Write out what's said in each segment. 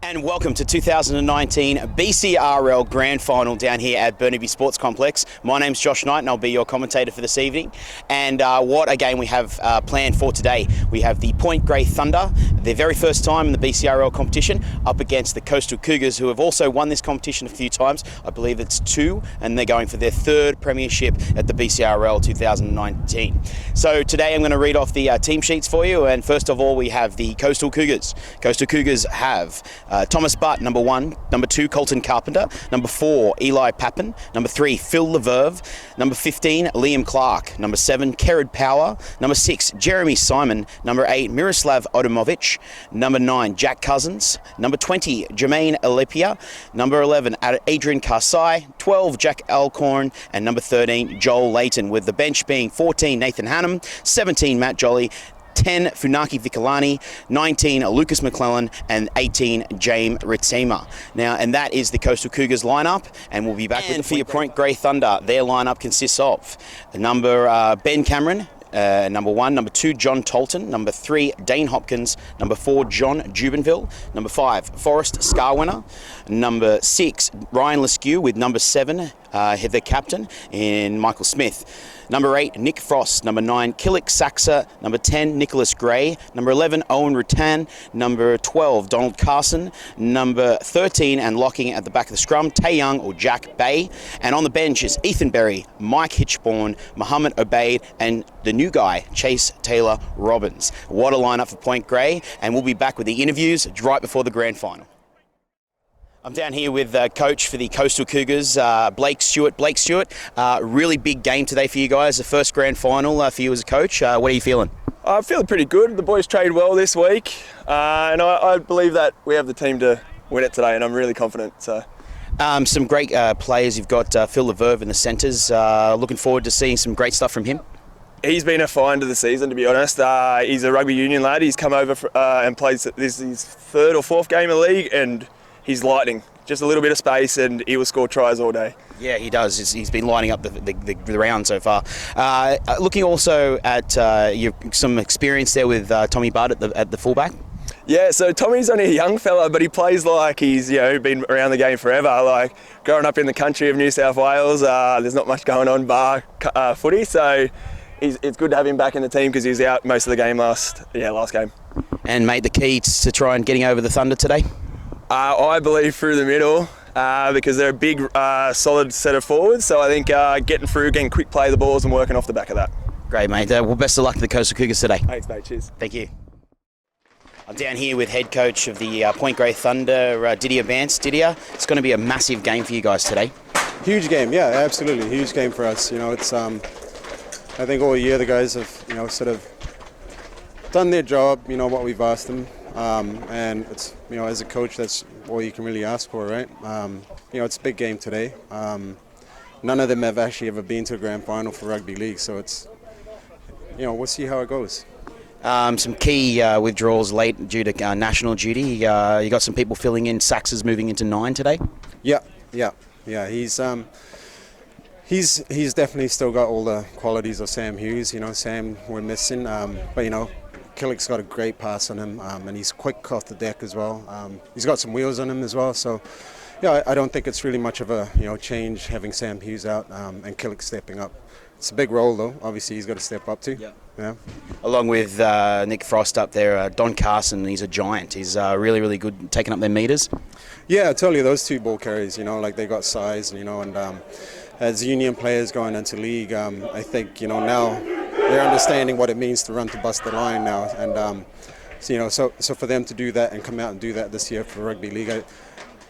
And welcome to 2019 BCRL Grand Final down here at Burnaby Sports Complex. My name's Josh Knight and I'll be your commentator for this evening. And what a game we have planned for today. We have the Point Grey Thunder, their very first time in the BCRL competition, up against the Coastal Cougars, who have also won this competition a few times. I believe it's two, and they're going for their third premiership at the BCRL 2019. So today I'm going to read off the team sheets for you. And first of all, we have the Coastal Cougars. Coastal Cougars have Thomas Butt, number 1. Number 2, Colton Carpenter. Number 4, Eli Pappen. Number 3, Phil Leverve. Number 15, Liam Clark. Number 7, Kerrod Power. Number 6, Jeremy Simon. Number 8, Miroslav Odomovic. Number 9, Jack Cousins. Number 20, Jermaine Alipia. Number 11, Adrian Karsai. 12, Jack Alcorn. And number 13, Joel Layton, with the bench being 14, Nathan Hannum. 17, Matt Jolly. 10, Funaki Vikalani, 19, Lucas McClellan, and 18, James Ritzema. Now, and that is the Coastal Cougars lineup, and we'll be back with for your Point Grey Thunder. Their lineup consists of number Ben Cameron, number 1, number 2, John Tolton, number 3, Dane Hopkins, number 4, John Jubenville, number 5, Forrest Scarwinner, number 6, Ryan Leskew, with number 7, the captain, in Michael Smith. Number 8, Nick Frost. Number 9, Killick Saxa. Number 10, Nicholas Gray. Number 11, Owen Rutan. Number 12, Donald Carson. Number 13, and locking at the back of the scrum, Tay Young or Jack Bay. And on the bench is Ethan Berry, Mike Hitchborn, Mohammed Obeid, and the new guy, Chase Taylor Robbins. What a lineup for Point Grey, and we'll be back with the interviews right before the grand final. I'm down here with coach for the Coastal Cougars, Blake Stewart. Blake Stewart, really big game today for you guys, the first grand final for you as a coach. What are you feeling? I'm feeling pretty good. The boys trained well this week, and I believe that we have the team to win it today, and I'm really confident. So. Some great players. You've got Phil Leverve in the centres. Looking forward to seeing some great stuff from him. He's been a find of the season, to be honest. He's a rugby union lad. He's come over and plays this his third or fourth game of the league, and he's lightning. Just a little bit of space and he will score tries all day. Yeah, he does. He's been lining up the round so far. Looking also at some experience there with Tommy Butt at the fullback. Yeah, so Tommy's only a young fella, but he plays like he's been around the game forever. Like growing up in the country of New South Wales, there's not much going on bar footy, so it's good to have him back in the team because he was out most of the game last game. And made the key to try and getting over the Thunder today? I believe through the middle because they're a big, solid set of forwards. So I think getting through, getting quick play of the balls and working off the back of that. Great, mate. Well, best of luck to the Coastal Cougars today. Thanks, mate. Cheers. Thank you. I'm down here with head coach of the Point Grey Thunder, Didier Vance. Didier, it's going to be a massive game for you guys today. Huge game, yeah, absolutely. Huge game for us. It's I think all year the guys have, sort of done their job, what we've asked them. And it's, as a coach, that's all you can really ask for, right? It's a big game today. None of them have actually ever been to a grand final for rugby league, so it's, we'll see how it goes. Some key withdrawals late due to national duty. You got some people filling in. Saxes moving into 9 today. Yeah. He's definitely still got all the qualities of Sam Hughes. Sam we're missing, but Killick's got a great pass on him, and he's quick off the deck as well. He's got some wheels on him as well, so I don't think it's really much of a change having Sam Hughes out and Killick stepping up. It's a big role though. Obviously he's got to step up too. Yeah. Along with Nick Frost up there, Don Carson, he's a giant. He's really, really good taking up their meters. Yeah, I tell you, those two ball carriers, they got size, and as union players going into league, I think now they're understanding what it means to run to bust the line now, and so for them to do that and come out and do that this year for rugby league,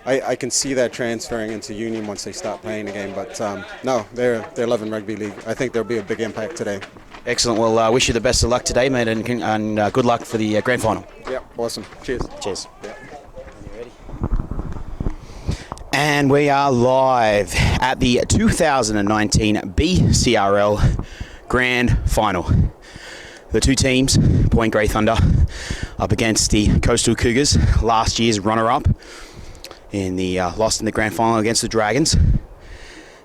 I can see that transferring into union once they start playing the game. But no, they're loving rugby league. I think there'll be a big impact today. Excellent. Well, I wish you the best of luck today, mate, and good luck for the grand final. Yeah, awesome. Cheers. Cheers. Yeah. And we are live at the 2019 BCRL Grand Final. The two teams, Point Grey Thunder, up against the Coastal Cougars, last year's runner-up in the lost in the grand final against the Dragons.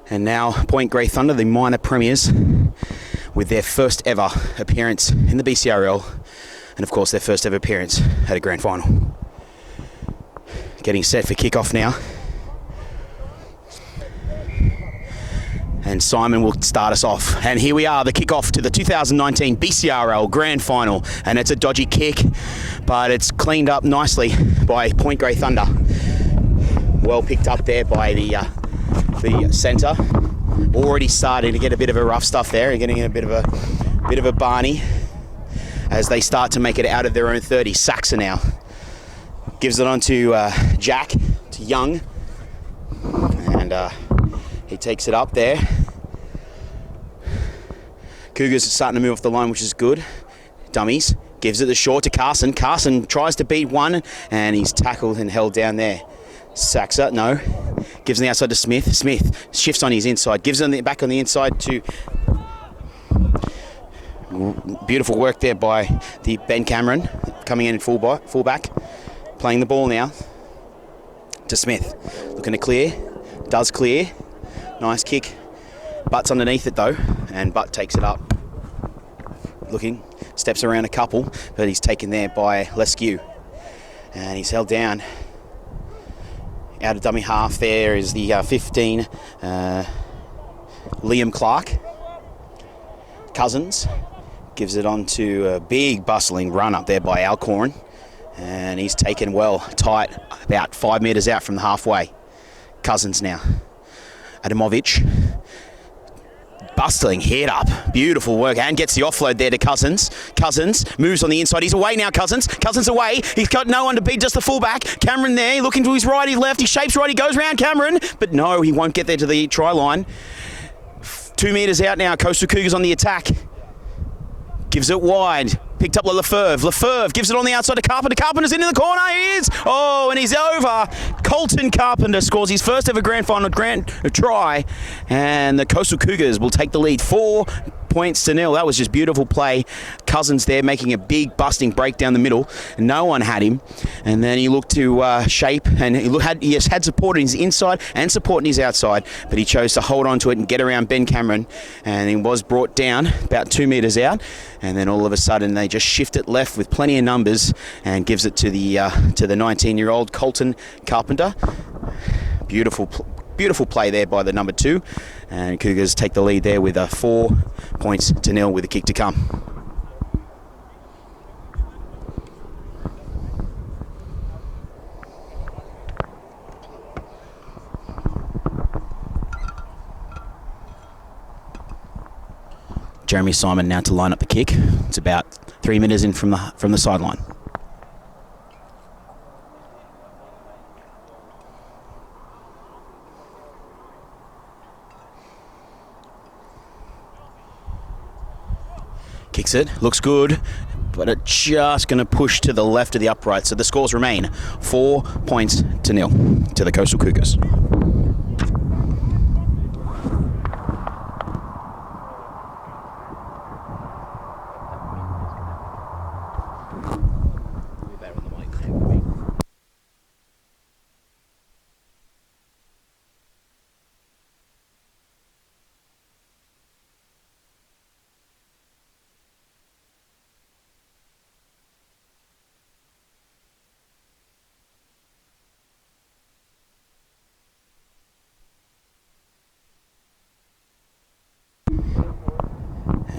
And now Point Grey Thunder, the minor premiers, with their first ever appearance in the BCRL, and of course their first ever appearance at a grand final. Getting set for kickoff now. And Simon will start us off. And here we are, the kickoff to the 2019 BCRL Grand Final. And it's a dodgy kick, but it's cleaned up nicely by Point Grey Thunder. Well picked up there by the centre. Already starting to get a bit of a rough stuff there. Getting a bit of a Barney as they start to make it out of their own 30. Saxon now gives it on to Jack, to Young. And he takes it up there. Cougars are starting to move off the line, which is good. Dummies. Gives it the short to Carson. Carson tries to beat one, and he's tackled and held down there. Saxa, no. Gives on the outside to Smith. Smith shifts on his inside. Gives it back on the inside to... Beautiful work there by the Ben Cameron, coming in fullback. Playing the ball now to Smith. Looking to clear. Does clear. Nice kick. Butt's underneath it though, and Butt takes it up. Looking, steps around a couple, but he's taken there by Leskew. And he's held down. Out of dummy half there is the 15, Liam Clark. Cousins gives it on to a big bustling run up there by Alcorn. And he's taken well, tight, about 5 metres out from the halfway. Cousins now. Adamovic, bustling head up, beautiful work, and gets the offload there to Cousins. Cousins moves on the inside, he's away now. Cousins away, he's got no one to beat, just the fullback. Cameron there, looking to his right, he left, he shapes right, he goes round Cameron, but no, he won't get there to the try line. 2 metres out now, Coastal Cougars on the attack. Gives it wide. Picked up by Lefebvre. Lefebvre gives it on the outside to Carpenter. Carpenter's into the corner. He is. Oh, and he's over. Colton Carpenter scores his first ever grand final try. And the Coastal Cougars will take the lead 4-0. That was just beautiful play. Cousins there making a big busting break down the middle. No one had him. And then he looked to shape, and he had support in his inside and support in his outside, but he chose to hold on to it and get around Ben Cameron, and he was brought down about 2 metres out, and then all of a sudden they just shift it left with plenty of numbers and gives it to the 19-year-old Colton Carpenter. Beautiful play there by the number 2, and Cougars take the lead there with 4-0 with a kick to come. Jeremy Simon now to line up the kick. It's about 3 metres in from the sideline. Kicks it, looks good, but it's just going to push to the left of the upright. So the scores remain 4-0 to the Coastal Cougars.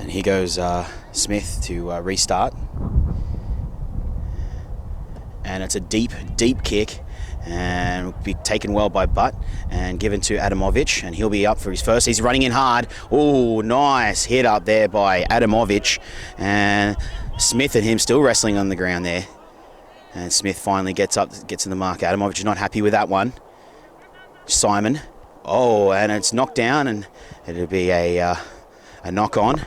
Here goes Smith to restart, and it's a deep kick, and will be taken well by Butt and given to Adamovic, and he'll be up for his first. He's running in hard. Oh, nice hit up there by Adamovic, and Smith and him still wrestling on the ground there, and Smith finally gets in the mark. Adamovic is not happy with that one. Simon, and it's knocked down, and it'll be a knock on.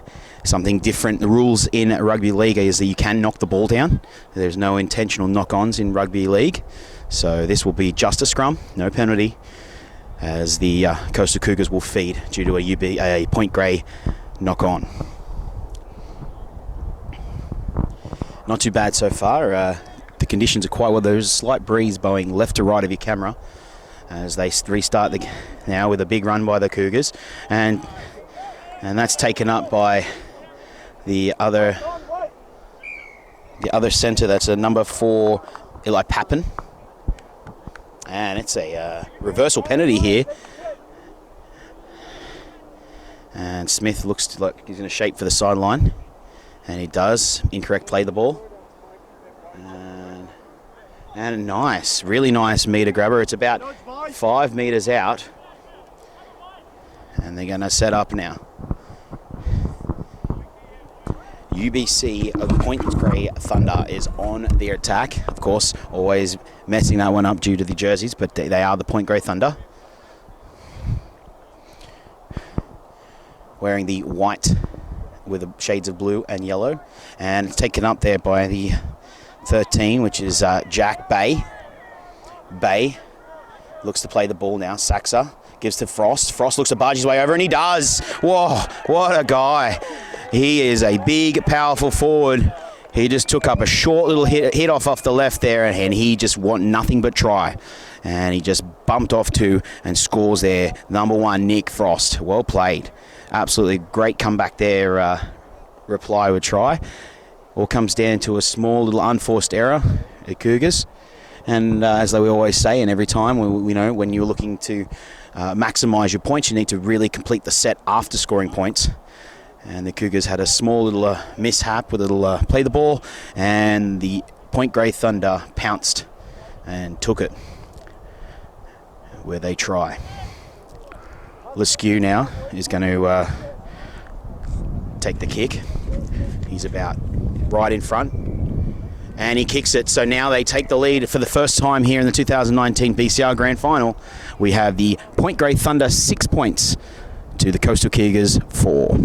Something different. The rules in rugby league is that you can knock the ball down. There's no intentional knock-ons in rugby league. So this will be just a scrum, no penalty, as the Coastal Cougars will feed due to a Point Grey knock-on. Not too bad so far. The conditions are quite well. There's a slight breeze blowing left to right of your camera as they restart now with a big run by the Cougars. And that's taken up by the other centre. That's a number 4, Eli Pappen. And it's a reversal penalty here. And Smith looks like he's going to shape for the sideline. And he does. Incorrect play the ball. And a nice, really nice meter grabber. It's about 5 meters out. And they're going to set up now. UBC Point Grey Thunder is on their attack. Of course, always messing that one up due to the jerseys, but they are the Point Grey Thunder. Wearing the white with the shades of blue and yellow. And it's taken up there by the 13, which is Jack Bay. Bay looks to play the ball now. Saxa gives to Frost. Frost looks to barge his way over, and he does. Whoa, what a guy. He is a big, powerful forward. He just took up a short little hit off the left there, and he just want nothing but try. And he just bumped off to and scores there. Number 1, Nick Frost. Well played. Absolutely great comeback there. Reply with try. All comes down to a small little unforced error at Cougars. And as we always say, and every time, we know when you're looking to maximise your points, you need to really complete the set after scoring points. And the Cougars had a small little mishap with a little play the ball, and the Point Grey Thunder pounced and took it where they try. Leskew now is going to take the kick. He's about right in front, and he kicks it. So now they take the lead for the first time here in the 2019 BCR Grand Final. We have the Point Grey Thunder 6 points to the Coastal Cougars 4.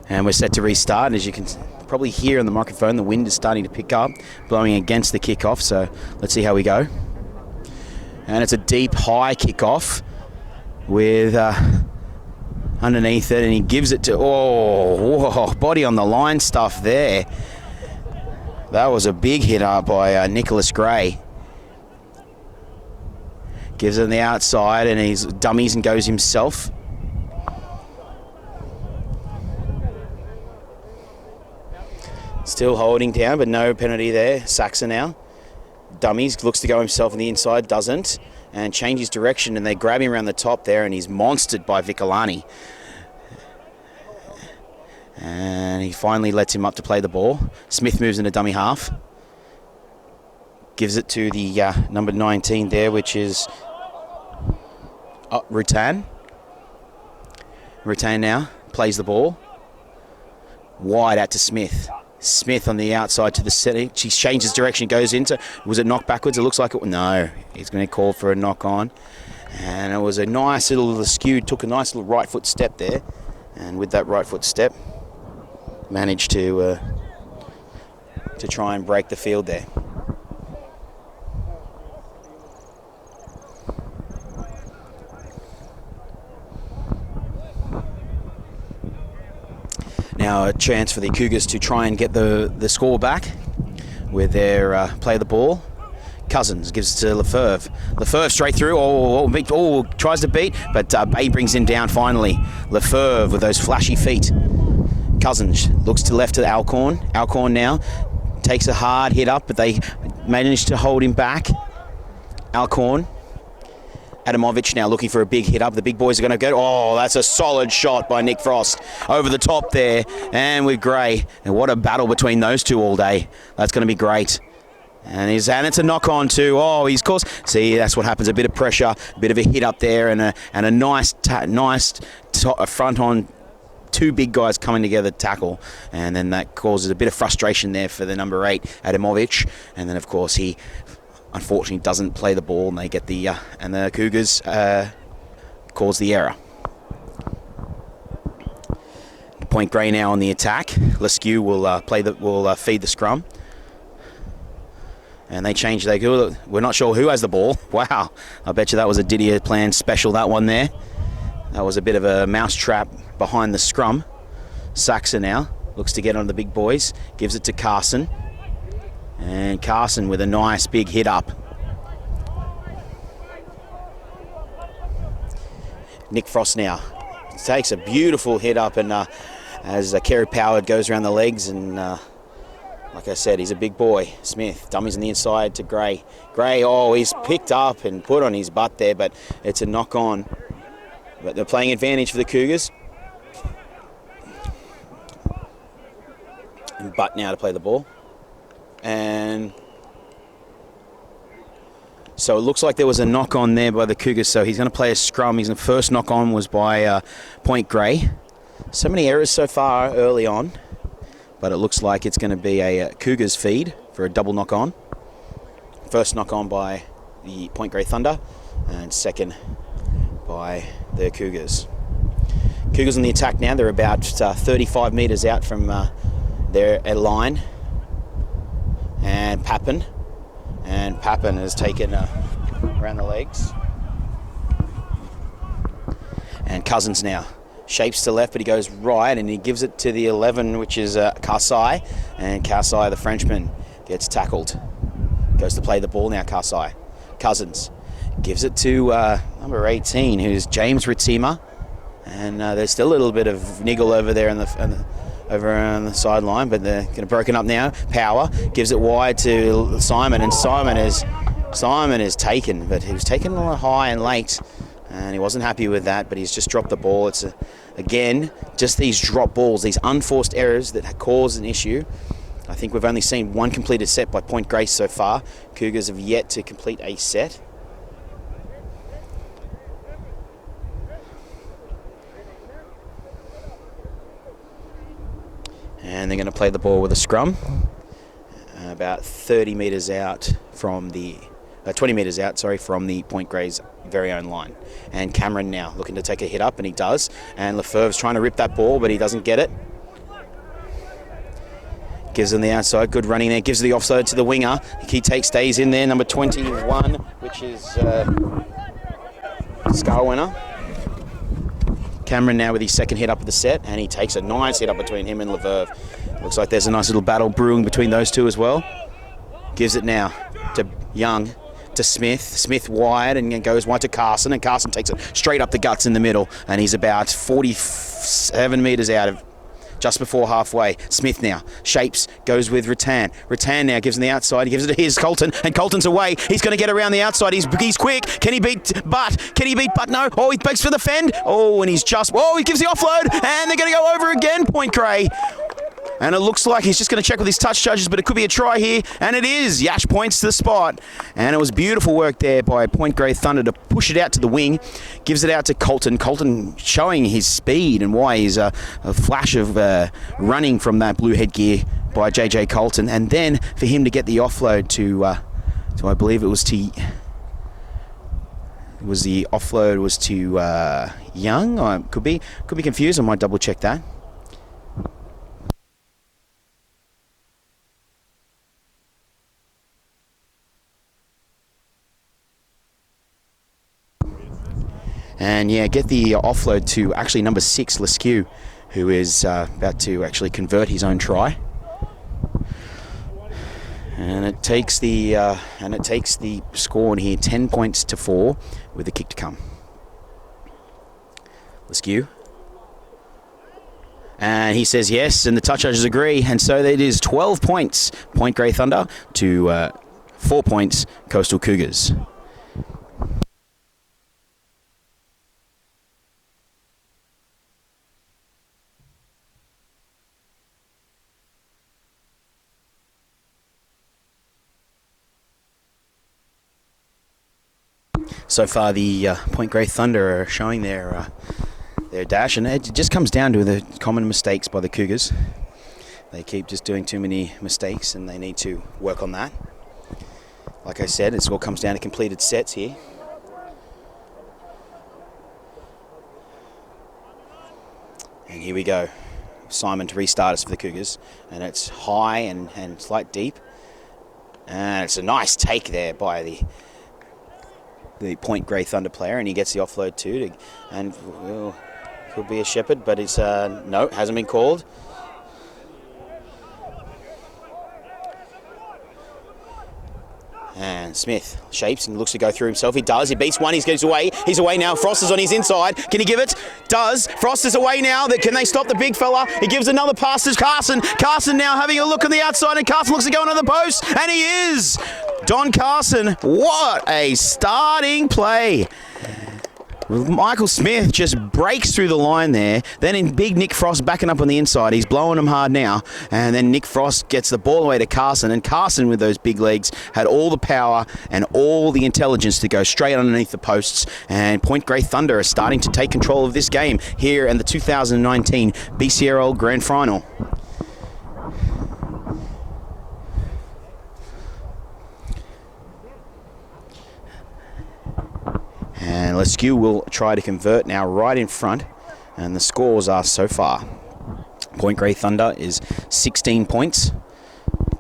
And we're set to restart. As you can probably hear on the microphone, the wind is starting to pick up, blowing against the kickoff. So let's see how we go. And it's a deep, high kickoff with underneath it, and he gives it to, whoa, body on the line stuff there. That was a big hit up by Nicholas Gray. Gives it on the outside, and he's dummies and goes himself. Still holding down, but no penalty there. Saxa now. Dummies, looks to go himself on the inside, doesn't. And changes direction, and they grab him around the top there, and he's monstered by Vicolani. And he finally lets him up to play the ball. Smith moves into dummy half. Gives it to the number 19 there, which is Rutan. Rutan now plays the ball. Wide out to Smith. Smith on the outside to the center. She changes direction, goes into. Was it knocked backwards? It looks like it. No, he's going to call for a knock on. And it was a nice little skew. Took a nice little right foot step there. And with that right foot step, managed to try and break the field there. Now a chance for the Cougars to try and get the score back with their play the ball. Cousins gives it to Lefebvre. Lefebvre straight through. Tries to beat, but Bay brings him down finally. Lefebvre with those flashy feet. Cousins looks to left to Alcorn. Alcorn now takes a hard hit up, but they managed to hold him back. Alcorn. Adamovic now looking for a big hit up. The big boys are going to go. Oh, that's a solid shot by Nick Frost over the top there, and with Gray. And what a battle between those two all day. That's going to be great. And it's a knock on too. Oh, he's caused. See, that's what happens. A bit of pressure, a bit of a hit up there, and a nice front on. Two big guys coming together to tackle, and then that causes a bit of frustration there for the number 8, Adamovic. And then, of course, he unfortunately doesn't play the ball, and they get the Cougars cause the error. Point Grey now on the attack. Leskew will feed the scrum, And they changed. We're not sure who has the ball. Wow. I bet you that was a Didier plan special, that one there. That was a bit of a mousetrap behind the scrum. Saxa now looks to get on the big boys. Gives it to Carson. And Carson with a nice big hit up. Nick Frost now takes a beautiful hit up, and as Kerry Power goes around the legs, and like I said, he's a big boy. Smith dummies on the inside to Gray. Gray, he's picked up and put on his butt there, but it's a knock on. But they're playing advantage for the Cougars. And Butt now to play the ball. And so it looks like there was a knock on there by the Cougars, so he's going to play a scrum. His first knock on was by Point Grey. So many errors so far early on, but it looks like it's going to be a Cougars feed for a double knock on. First knock on by the Point Grey Thunder, and second by the Cougars. Cougars on the attack now. They're about 35 metres out from their line. And Pappen has taken around the legs. And Cousins now shapes to left, but he goes right, and he gives it to the 11, which is Karsai. And Karsai, the Frenchman, gets tackled. Goes to play the ball now, Karsai. Cousins gives it to number 18, who's James Ritzema. And there's still a little bit of niggle over there over on the sideline, but they're going to broken up now. Power gives it wide to Simon, and Simon is taken, but he was taken a little high and late, and he wasn't happy with that, but he's just dropped the ball. It's again just these drop balls, these unforced errors that cause an issue. I think we've only seen one completed set by Point Grey so far. Cougars have yet to complete a set. And they're going to play the ball with a scrum, about 30 metres out from the, 20 metres out, from the Point Grey's very own line. And Cameron now looking to take a hit up, and he does. And Lefebvre's trying to rip that ball, but he doesn't get it. Gives him the outside, good running there. Gives the offside to the winger. Stays in there, number 21, which is Scarwinner. Cameron now with his second hit up of the set, and he takes a nice hit up between him and Lefebvre. Looks like there's a nice little battle brewing between those two as well. Gives it now to Young, to Smith. Smith wide, and goes wide to Carson, and Carson takes it straight up the guts in the middle, and he's about 47 metres out of just before halfway. Smith now shapes, goes with Rattan. Rattan now gives him the outside. He gives it to his Colton, and Colton's away. He's going to get around the outside. He's quick. Can he beat Butt? Can he beat Butt? No. He begs for the fend. And he's just... he gives the offload, and they're going to go over again, Point Grey. And it looks like he's just going to check with his touch judges, but it could be a try here, and it is. Yash points to the spot, and it was beautiful work there by Point Grey Thunder to push it out to the wing. Gives it out to Colton. Colton showing his speed and why he's a flash of running from that blue headgear by JJ Colton, and then for him to get the offload to I believe it was to... the offload was to Young. I could be confused. I might double check that. And get the offload to actually number 6, Leskew, who is about to actually convert his own try. And it takes the score in here 10 points to 4 with the kick to come. Leskew. And he says yes, and the touch judges agree, and so it is 12 points Point Grey Thunder to 4 points Coastal Cougars. So far, the Point Grey Thunder are showing their dash, and it just comes down to the common mistakes by the Cougars. They keep just doing too many mistakes, and they need to work on that. Like I said, it all comes down to completed sets here. And here we go. Simon to restart us for the Cougars, and it's high and slight deep. And it's a nice take there by the Point Grey Thunder player, and he gets the offload too. And well, could be a shepherd, but it's no, hasn't been called. And Smith shapes and looks to go through himself. He does. He beats one. He goes away. He's away now. Frost is on his inside. Can he give it? Does. Frost is away now. Can they stop the big fella? He gives another pass to Carson. Carson now having a look on the outside, and Carson looks to go under the post, and he is. Don Carson. What a starting play. Michael Smith just breaks through the line there. Then in big Nick Frost backing up on the inside. He's blowing him hard now. And then Nick Frost gets the ball away to Carson. And Carson, with those big legs, had all the power and all the intelligence to go straight underneath the posts. And Point Grey Thunder are starting to take control of this game here in the 2019 BCRL Grand Final. And LeSque will try to convert now right in front. And the scores are so far. Point Grey Thunder is 16 points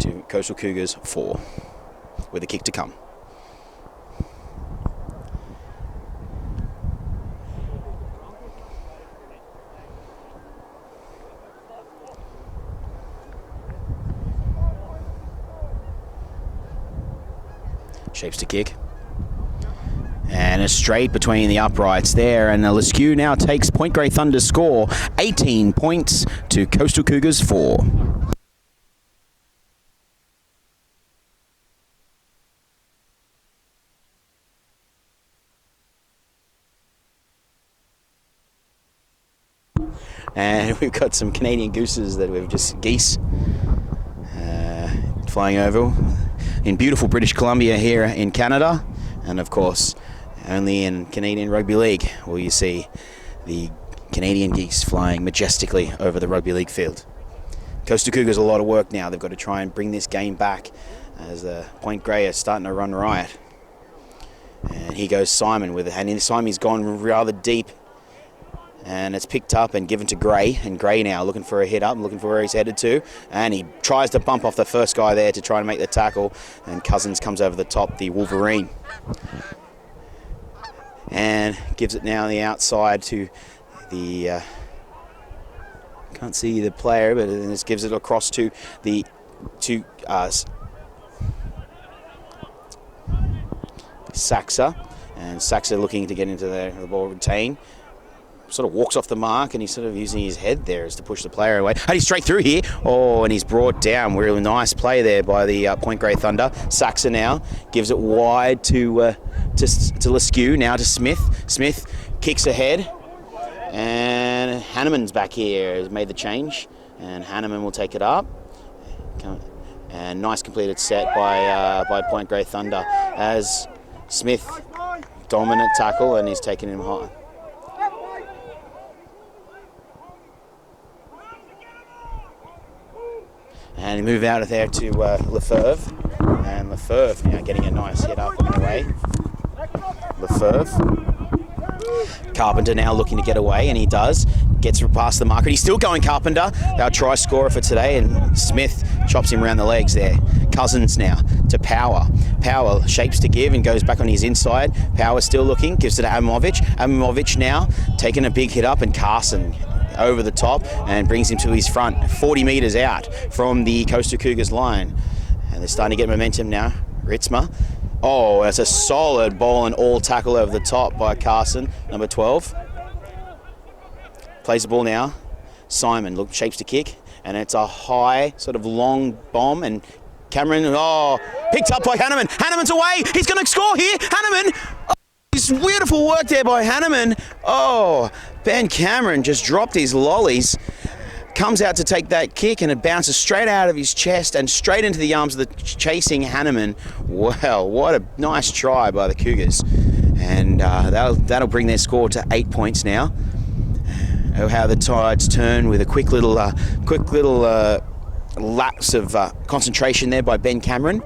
to Coastal Cougars 4, with a kick to come. Shapes to kick. And a straight between the uprights there, and LeSque now takes Point Grey Thunder's score 18 points to Coastal Cougars 4. And we've got some Canadian gooses that we've just geese flying over in beautiful British Columbia here in Canada, and of course only in Canadian Rugby League will you see the Canadian geese flying majestically over the rugby league field. Coastal Cougars a lot of work now. They've got to try and bring this game back as the Point Grey are starting to run riot. And here goes Simon with it, and this time he's gone rather deep, and it's picked up and given to Grey, and Grey now looking for a hit up, looking for where he's headed to, and he tries to bump off the first guy there to try and make the tackle, and Cousins comes over the top, the Wolverine, and gives it now on the outside to the can't see the player, but it just gives it across to the Saxa, and Saxa looking to get into the ball retain. Sort of walks off the mark, and he's sort of using his head there as to push the player away. And he's straight through here. Oh, and he's brought down. Really nice play there by the Point Grey Thunder. Saxa now gives it wide to LeSque, now to Smith. Smith kicks ahead, and Hanneman's back here, has made the change, and Hanneman will take it up. And nice completed set by Point Grey Thunder as Smith dominant tackle, and he's taken him high. And he move out of there to Lefebvre, and Lefebvre now getting a nice hit up on the way. Lefebvre. Carpenter now looking to get away, and he does. Gets past the marker. He's still going, Carpenter, our try scorer for today, and Smith chops him around the legs there. Cousins now to Power. Power shapes to give and goes back on his inside. Power still looking, gives it to Amovic. Amovic now taking a big hit up, and Carson over the top and brings him to his front, 40 metres out from the Coastal Cougars line. And they're starting to get momentum now. Ritzma. Oh, that's a solid ball and all tackle over the top by Carson, number 12. Plays the ball now. Simon shapes to kick, and it's a high, sort of long bomb, and Cameron, picked up by Hanneman. Hanneman's away. He's going to score here. Hanneman. Oh, it's beautiful work there by Hanneman. Oh, Ben Cameron just dropped his lollies. Comes out to take that kick, and it bounces straight out of his chest and straight into the arms of the chasing Hanneman. Well, what a nice try by the Cougars. And that'll bring their score to 8 points now. Oh, how the tides turn with a quick little lapse of concentration there by Ben Cameron.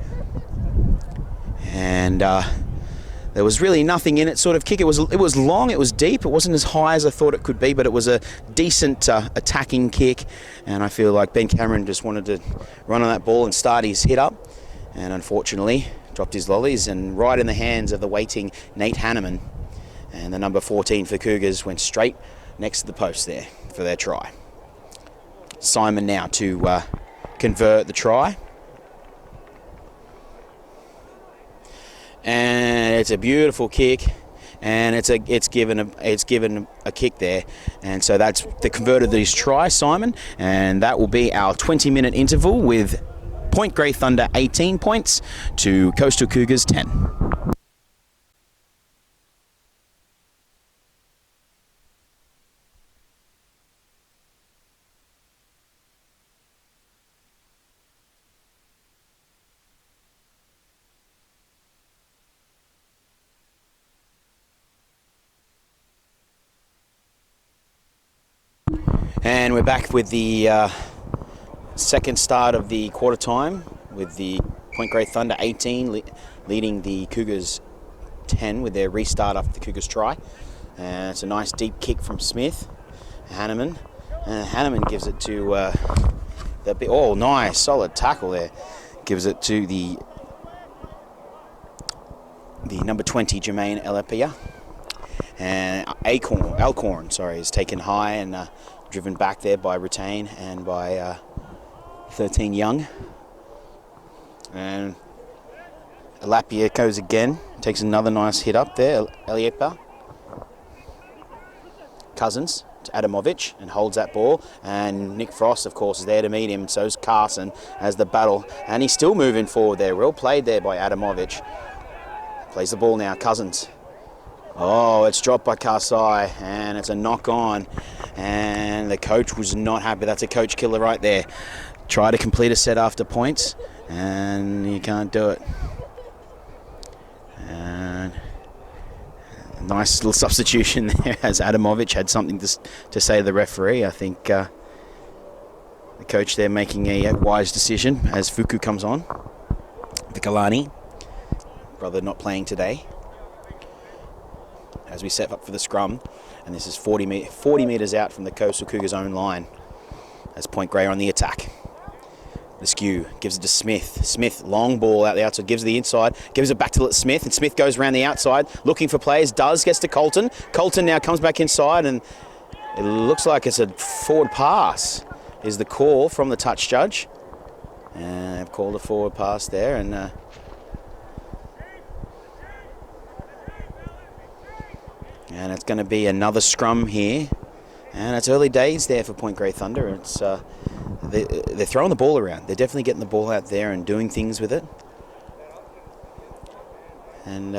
And there was really nothing in it, sort of kick. It was long, it was deep, it wasn't as high as I thought it could be, but it was a decent attacking kick, and I feel like Ben Cameron just wanted to run on that ball and start his hit up. and unfortunately dropped his lollies, and right in the hands of the waiting Nate Hanneman. And the number 14 for Cougars went straight next to the post there for their try. Simon now to convert the try. And it's a beautiful kick, and it's given a kick there, and so that's the converted his try, Simon, and that will be our 20-minute interval with Point Grey Thunder 18 points to Coastal Cougars 10. And we're back with the second start of the quarter time, with the Point Grey Thunder 18 leading the Cougars 10 with their restart after the Cougars try. And it's a nice deep kick from Smith, Hanneman. And Hanneman gives it to nice solid tackle there. Gives it to the number 20 Jermaine Elepia. And Alcorn is taken high and driven back there by Retain and by 13 Young. And Alapia goes again, takes another nice hit up there, Eliepa. Cousins to Adamovic and holds that ball, and Nick Frost of course is there to meet him, so's Carson as the battle, and he's still moving forward there. Well played there by Adamovic. Plays the ball now, Cousins. Oh, it's dropped by Karsai, and it's a knock on, and the coach was not happy. That's a coach killer right there. Try to complete a set after points, and you can't do it. And a nice little substitution there, as Adamovic had something to say to the referee. I think the coach there making a wise decision as Fuku comes on. Vikalani, brother not playing today. As we set up for the scrum, and this is 40 metres out from the Coastal Cougars' own line as Point Grey are on the attack. The skew gives it to Smith. Smith, long ball out the outside, gives it the inside, gives it back to Smith, and Smith goes around the outside looking for players, gets to Colton. Colton now comes back inside, and it looks like it's a forward pass is the call from the touch judge. And they've called a forward pass there, and it's going to be another scrum here. And it's early days there for Point Grey Thunder. It's they're throwing the ball around. They're definitely getting the ball out there and doing things with it. And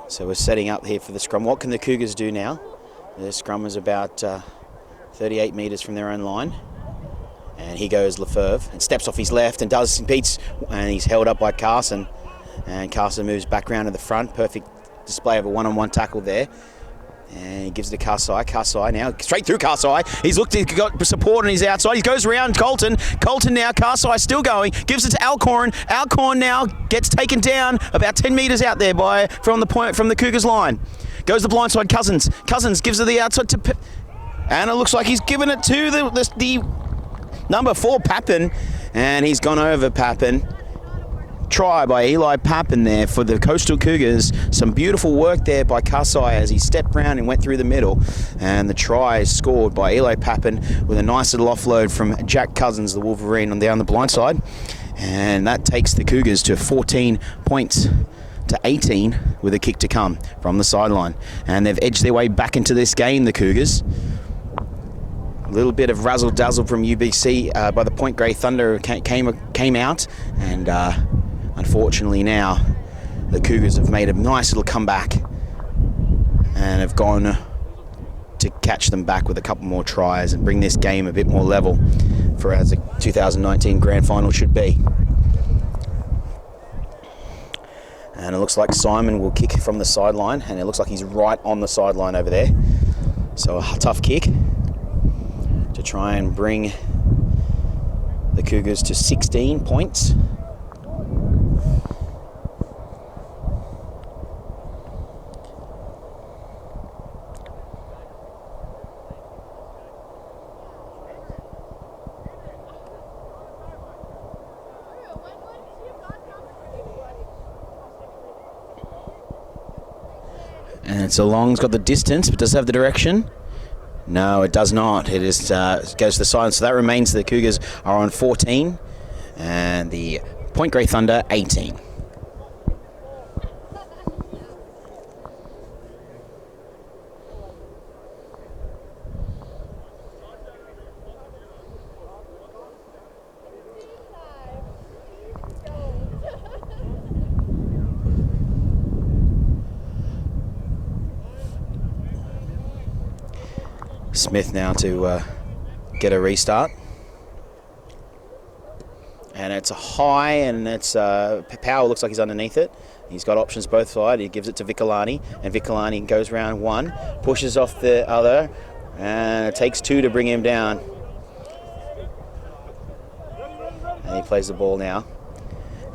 so we're setting up here for the scrum. What can the Cougars do now? The scrum is about 38 metres from their own line. And here goes Lefebvre and steps off his left and beats, and he's held up by Carson. And Carson moves back round to the front. Perfect display of a one-on-one tackle there. And he gives it to Karsai. Karsai now, straight through Karsai. He's got support on his outside. He goes around Colton. Colton now, Karsai still going. Gives it to Alcorn. Alcorn now gets taken down about 10 metres out there from the Cougars line. Goes the blindside, Cousins. Cousins gives it the outside to... And it looks like he's given it to the number 4, Pappen. And he's gone over Pappen. Try by Eli Pappen there for the Coastal Cougars. Some beautiful work there by Karsai as he stepped round and went through the middle. And the try is scored by Eli Pappen with a nice little offload from Jack Cousins, the Wolverine, on down the blind side. And that takes the Cougars to 14 points to 18 with a kick to come from the sideline. And they've edged their way back into this game, the Cougars. A little bit of razzle-dazzle from UBC by the Point Grey Thunder came out, and unfortunately now the Cougars have made a nice little comeback and have gone to catch them back with a couple more tries and bring this game a bit more level for as the 2019 Grand Final should be. And it looks like Simon will kick from the sideline, and it looks like he's right on the sideline over there. So a tough kick to try and bring the Cougars to 16 points. And it's a long, it's got the distance, but does it have the direction? No, it does not. It is goes to the side. So that remains the Cougars are on 14 and the Point Grey Thunder 18. Smith now to get a restart. And it's a high, and it's Power looks like he's underneath it. He's got options both sides. He gives it to Vicolani, and Vicolani goes round one, pushes off the other, and it takes two to bring him down. And he plays the ball now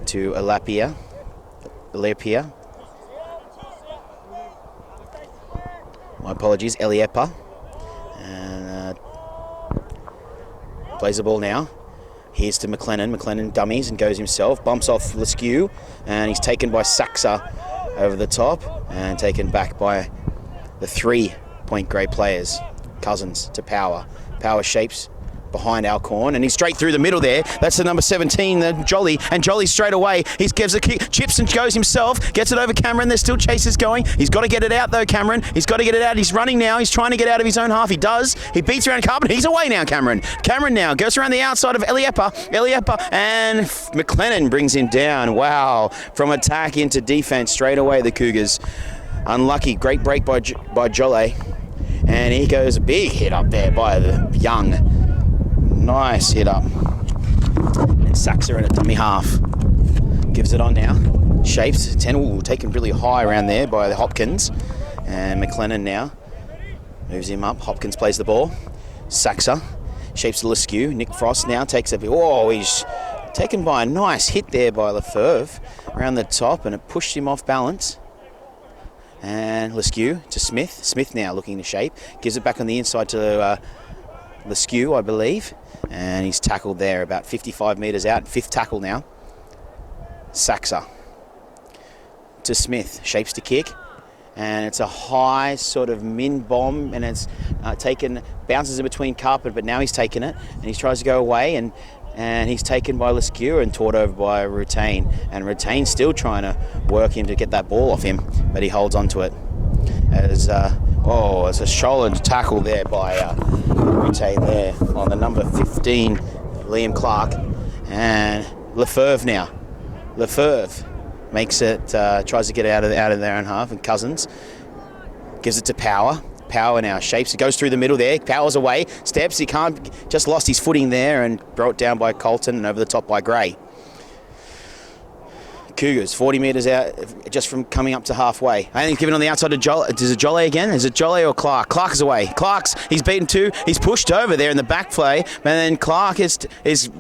to Alapia. My apologies, Eliepa. And plays the ball now. Here's to McLennan. McLennan dummies and goes himself. Bumps off Leskew, and he's taken by Saxa over the top and taken back by the 3 Point Grey players. Cousins to Power. Power shapes behind Alcorn, and he's straight through the middle there. That's the number 17, the Jolly, and Jolly straight away. He gives a kick, chips and goes himself, gets it over Cameron. There's still chases going. He's got to get it out though, Cameron. He's got to get it out. He's running now. He's trying to get out of his own half. He does. He beats around Carpenter. He's away now, Cameron. Cameron now goes around the outside of Eliepa, and McLennan brings him down. Wow. From attack into defense straight away, the Cougars. Unlucky. Great break by Jolly. And he goes a big hit up there by the Young. Nice hit up. And Saxa in a dummy half. Gives it on now. Shapes. 10 taken really high around there by the Hopkins. And McLennan now moves him up. Hopkins plays the ball. Saxa. Shapes to Leskew. Nick Frost now takes a bit. Oh, he's taken by a nice hit there by Lefebvre around the top, and it pushed him off balance. And Leskew to Smith. Smith now looking to shape. Gives it back on the inside to Leskew, I believe. And he's tackled there about 55 metres out. 5th tackle now. Saxa to Smith. Shapes to kick. And it's a high sort of min bomb, and it's bounces in between Carpet, but now he's taken it, and he tries to go away, and he's taken by Leskew and taught over by Rutain. And Rutain's still trying to work him to get that ball off him, but he holds on to it. As it's a shoulder tackle there by Rutain there on the number 15, Liam Clark. And Lefebvre now. Lefebvre makes it, tries to get out of their own half, and Cousins gives it to Power. Power now shapes, it goes through the middle there. Power's away, steps, he can't, just lost his footing there and brought down by Colton and over the top by Gray. Cougars 40 metres out just from coming up to halfway. I think he's given on the outside to Jolie. Is it Jolie again? Is it Jolie or Clark? Clark is away. He's beaten 2. He's pushed over there in the back play, and then Clark is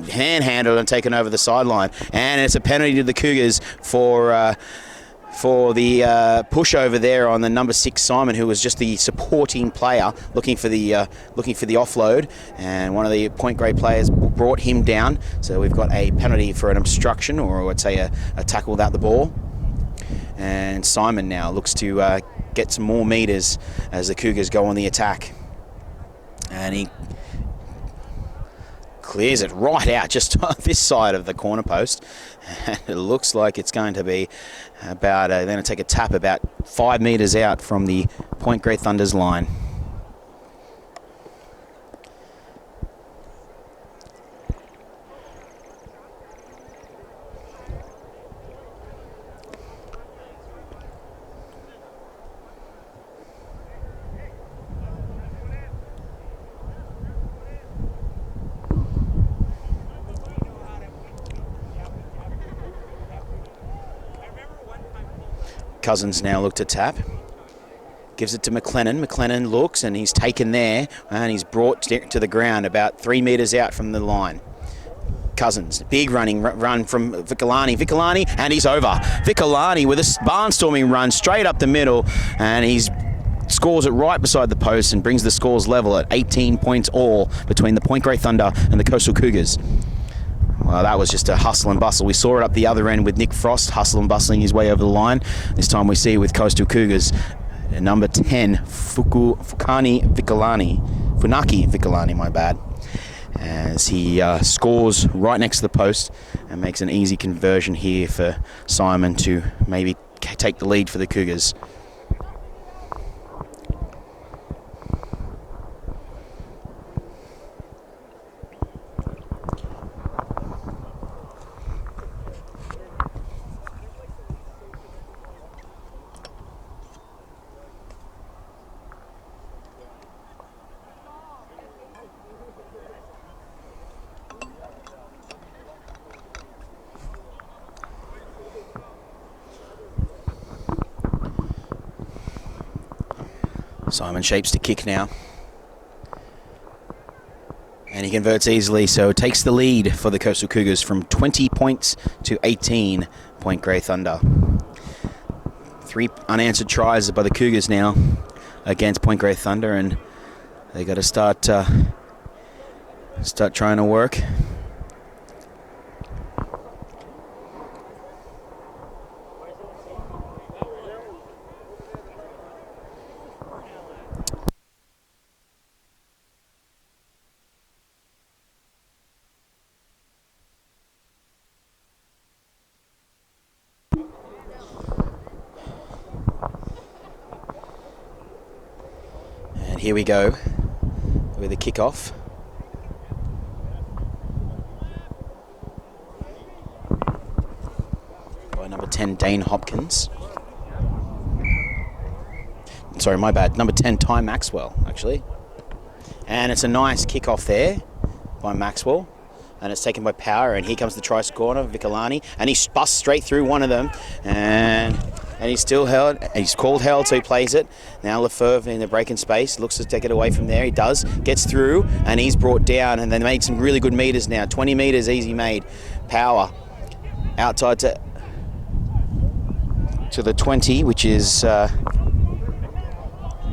handhandled and taken over the sideline. And it's a penalty to the Cougars for the push over there on the number 6 Simon, who was just the supporting player looking for the offload, and one of the Point Grey players brought him down. So we've got a penalty for an obstruction, or I'd say a tackle without the ball. And Simon now looks to get some more metres as the Cougars go on the attack, and he clears it right out just on this side of the corner post. And it looks like it's going to be about, they're going to take a tap about 5 metres out from the Point Grey Thunder's line. Cousins now look to tap. Gives it to McLennan. McLennan looks, and he's taken there, and he's brought to the ground about 3 metres out from the line. Cousins, big run from Vicolani, and he's over. Vicolani with a barnstorming run straight up the middle, and he's scores it right beside the post and brings the scores level at 18 points all between the Point Grey Thunder and the Coastal Cougars. Well, that was just a hustle and bustle. We saw it up the other end with Nick Frost hustle and bustling his way over the line. This time we see with Coastal Cougars number 10, Funaki Vikalani, my bad, as he scores right next to the post and makes an easy conversion here for Simon to maybe take the lead for the Cougars. Simon shapes to kick now. And he converts easily, so takes the lead for the Coastal Cougars from 20 points to 18 Point Grey Thunder. 3 unanswered tries by the Cougars now against Point Grey Thunder, and they got to start trying to work. And here we go with the kickoff. By number 10, Dane Hopkins. Sorry, my bad. Number 10, Ty Maxwell, actually. And it's a nice kickoff there by Maxwell. And it's taken by Power, and here comes the try scorer, Vikalani, and he busts straight through one of them, and he's still held. He's called held, so he plays it. Now Lefebvre in the breaking space, looks to take it away from there. He does, gets through, and he's brought down, and they made some really good meters now. 20 meters easy made. Power outside to the 20, which is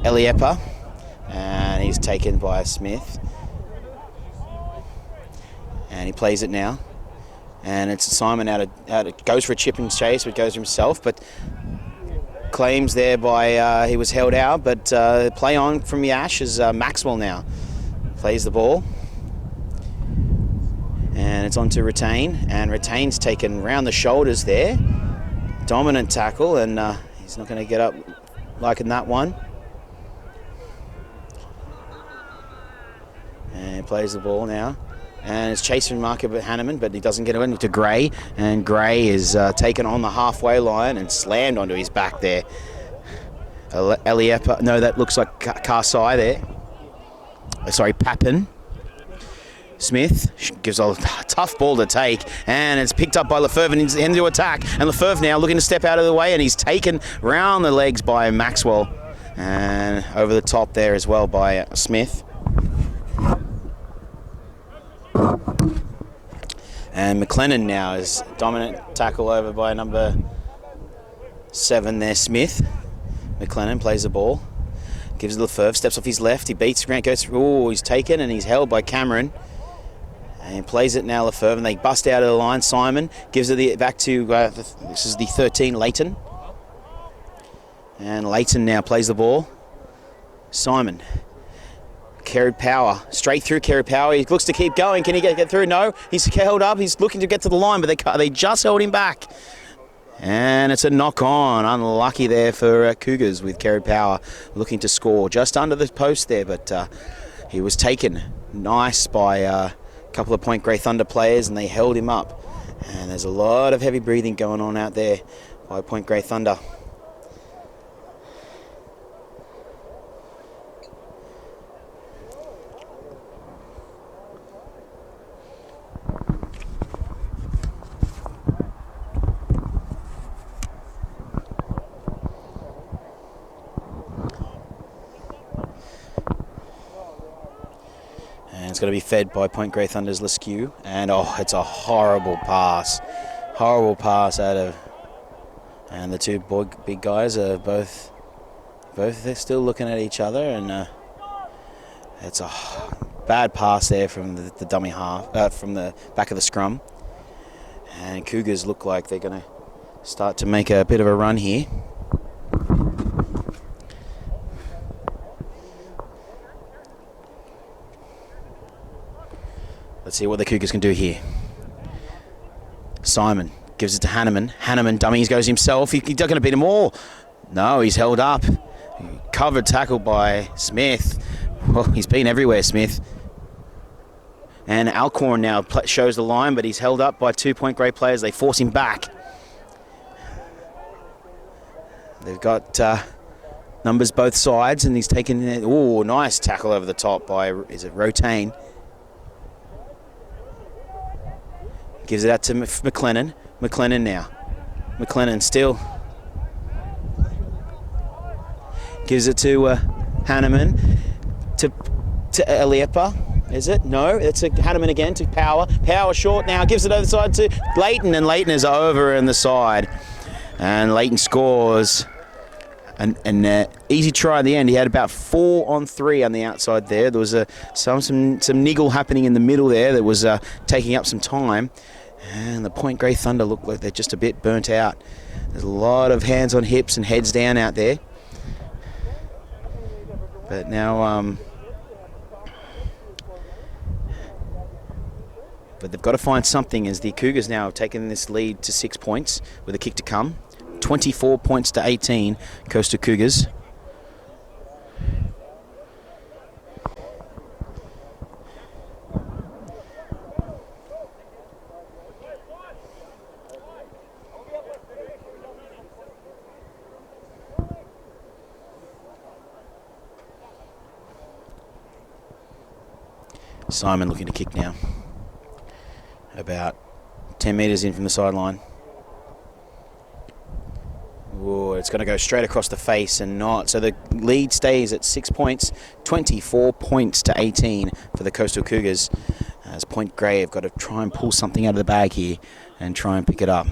Eliepa, and he's taken by Smith. And he plays it now, and it's Simon goes for a chip and chase, but goes himself, but claims there by he was held out, but play on from the Ash is Maxwell now plays the ball, and it's on to Retain, and Retain's taken round the shoulders there, dominant tackle, and he's not going to get up like in that one, and he plays the ball now. And it's chasing Marco Hanneman, but he doesn't get into Gray, and Gray is taken on the halfway line and slammed onto his back there. Eliepa, no, that looks like Karsai there. Sorry, Pappen. Smith gives a tough ball to take, and it's picked up by Lefebvre and he's into attack. And Lefebvre now looking to step out of the way, and he's taken round the legs by Maxwell, and over the top there as well by Smith. And McLennan now is dominant tackle over by number 7 there, Smith. McLennan plays the ball, gives it Lefebvre, steps off his left, he beats Grant, goes through, he's taken and he's held by Cameron. And he plays it now, Lefebvre, and they bust out of the line. Simon gives it back to, this is the 13, Leighton. And Leighton now plays the ball. Simon. Carried Power, straight through Carried Power. He looks to keep going. Can he get through? No, he's held up. He's looking to get to the line, but they just held him back. And it's a knock on. Unlucky there for Cougars with Carried Power looking to score just under the post there, but he was taken nice by a couple of Point Grey Thunder players, and they held him up. And there's a lot of heavy breathing going on out there by Point Grey Thunder. It's going to be fed by Point Grey Thunder's Leskew, and it's a horrible pass out of, and the two big guys are both they're still looking at each other, and it's a bad pass there from the dummy half, from the back of the scrum, and Cougars look like they're going to start to make a bit of a run here. Let's see what the Cougars can do here. Simon gives it to Hanneman. Hanneman dummies, goes himself. He's not going to beat them all. No, he's held up. Covered tackle by Smith. Well, he's been everywhere, Smith. And Alcorn now shows the line, but he's held up by 2 Point Grey players. They force him back. They've got numbers both sides, and he's taken... Oh, nice tackle over the top by, is it Rotain? Gives it out to McLennan. McLennan now. McLennan still. Gives it to Hanneman. To Eliepa. Is it? No, it's a Hanneman again to Power. Power short now. Gives it over the side to Leighton, and Leighton is over in the side. And Leighton scores. An easy try at the end. He had about 4 on 3 on the outside there. There was some niggle happening in the middle there that was taking up some time. And the Point Grey Thunder look like they're just a bit burnt out. There's a lot of hands on hips and heads down out there. But now, but they've got to find something, as the Cougars now have taken this lead to 6 points with a kick to come. 24 points to 18, Coastal Cougars. Simon looking to kick now. About 10 metres in from the sideline. Whoa, it's going to go straight across the face and not. So the lead stays at 6 points, 24 points to 18 for the Coastal Cougars. As Point Grey have got to try and pull something out of the bag here and try and pick it up.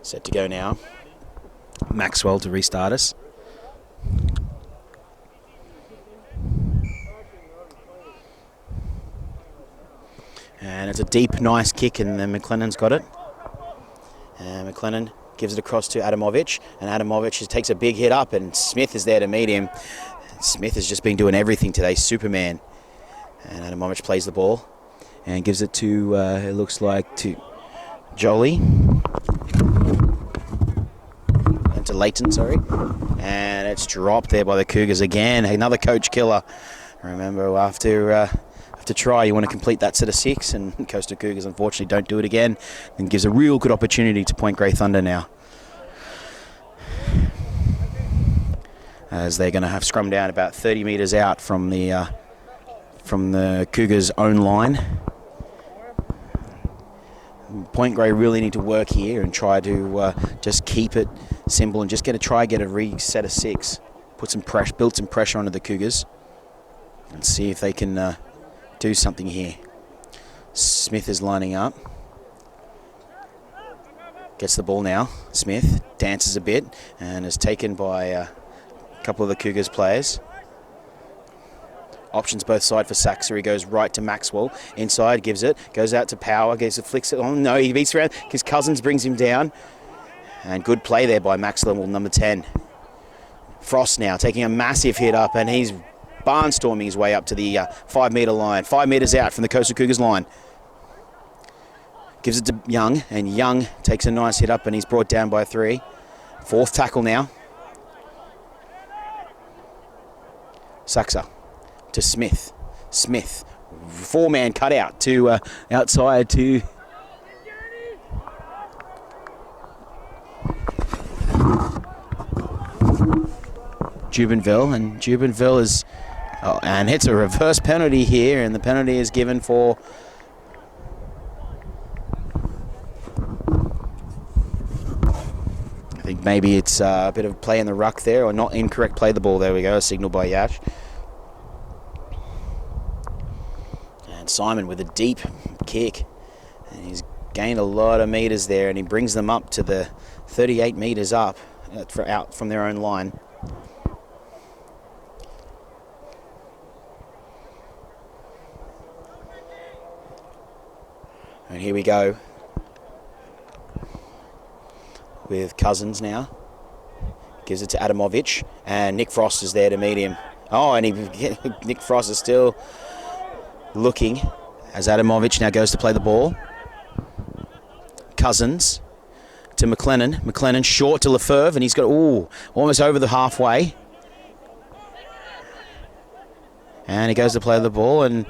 Set to go now. Maxwell to restart us. And it's a deep, nice kick, and then McLennan's got it. And McLennan gives it across to Adamovic, and Adamovic takes a big hit up, and Smith is there to meet him. Smith has just been doing everything today, Superman. And Adamovic plays the ball and gives it to, it looks like, to Jolie. To Leighton, sorry. And it's dropped there by the Cougars again. Another coach killer. Remember, after try, you want to complete that set of 6, and Coastal Cougars unfortunately don't do it again, and gives a real good opportunity to Point Grey Thunder now. As they're going to have scrum down about 30 metres out from the Cougars' own line. Point Grey really need to work here and try to just keep it simple and just try get a reset of 6, build some pressure onto the Cougars, and see if they can do something here. Smith is lining up, gets the ball now. Smith dances a bit and is taken by a couple of the Cougars players. Options both side for Saxer. He goes right to Maxwell. Inside, gives it. Goes out to Power. Flicks it. Oh, no, he beats around. His Cousins brings him down. And good play there by Maxwell, number 10. Frost now taking a massive hit up, and he's barnstorming his way up to the 5 metre line. 5 metres out from the Coastal Cougars line. Gives it to Young, and Young takes a nice hit up, and he's brought down by 3. 4th tackle now. Saxer to Smith. Smith, 4-man cutout to outside to Jubenville, and Jubenville is and hits a reverse penalty here, and the penalty is given for I think maybe it's a bit of play in the ruck there, or not incorrect play the ball. There we go, a signal by Yash. And Simon with a deep kick, and he's gained a lot of metres there, and he brings them up to the 38 metres up out from their own line. And here we go with Cousins now. Gives it to Adamovic, and Nick Frost is there to meet him. Oh, and Nick Frost is still looking as Adamovic now goes to play the ball. Cousins to McLennan. McLennan short to Lefebvre, and he's got, almost over the halfway. And he goes to play the ball, and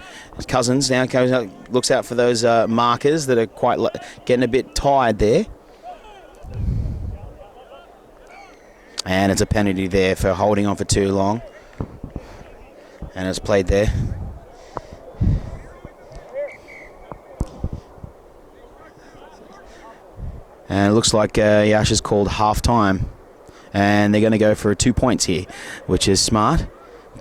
Cousins now goes out, looks out for those markers that are quite getting a bit tired there. And it's a penalty there for holding on for too long. And it's played there. And it looks like Yash has called half-time. And they're going to go for 2 points here, which is smart.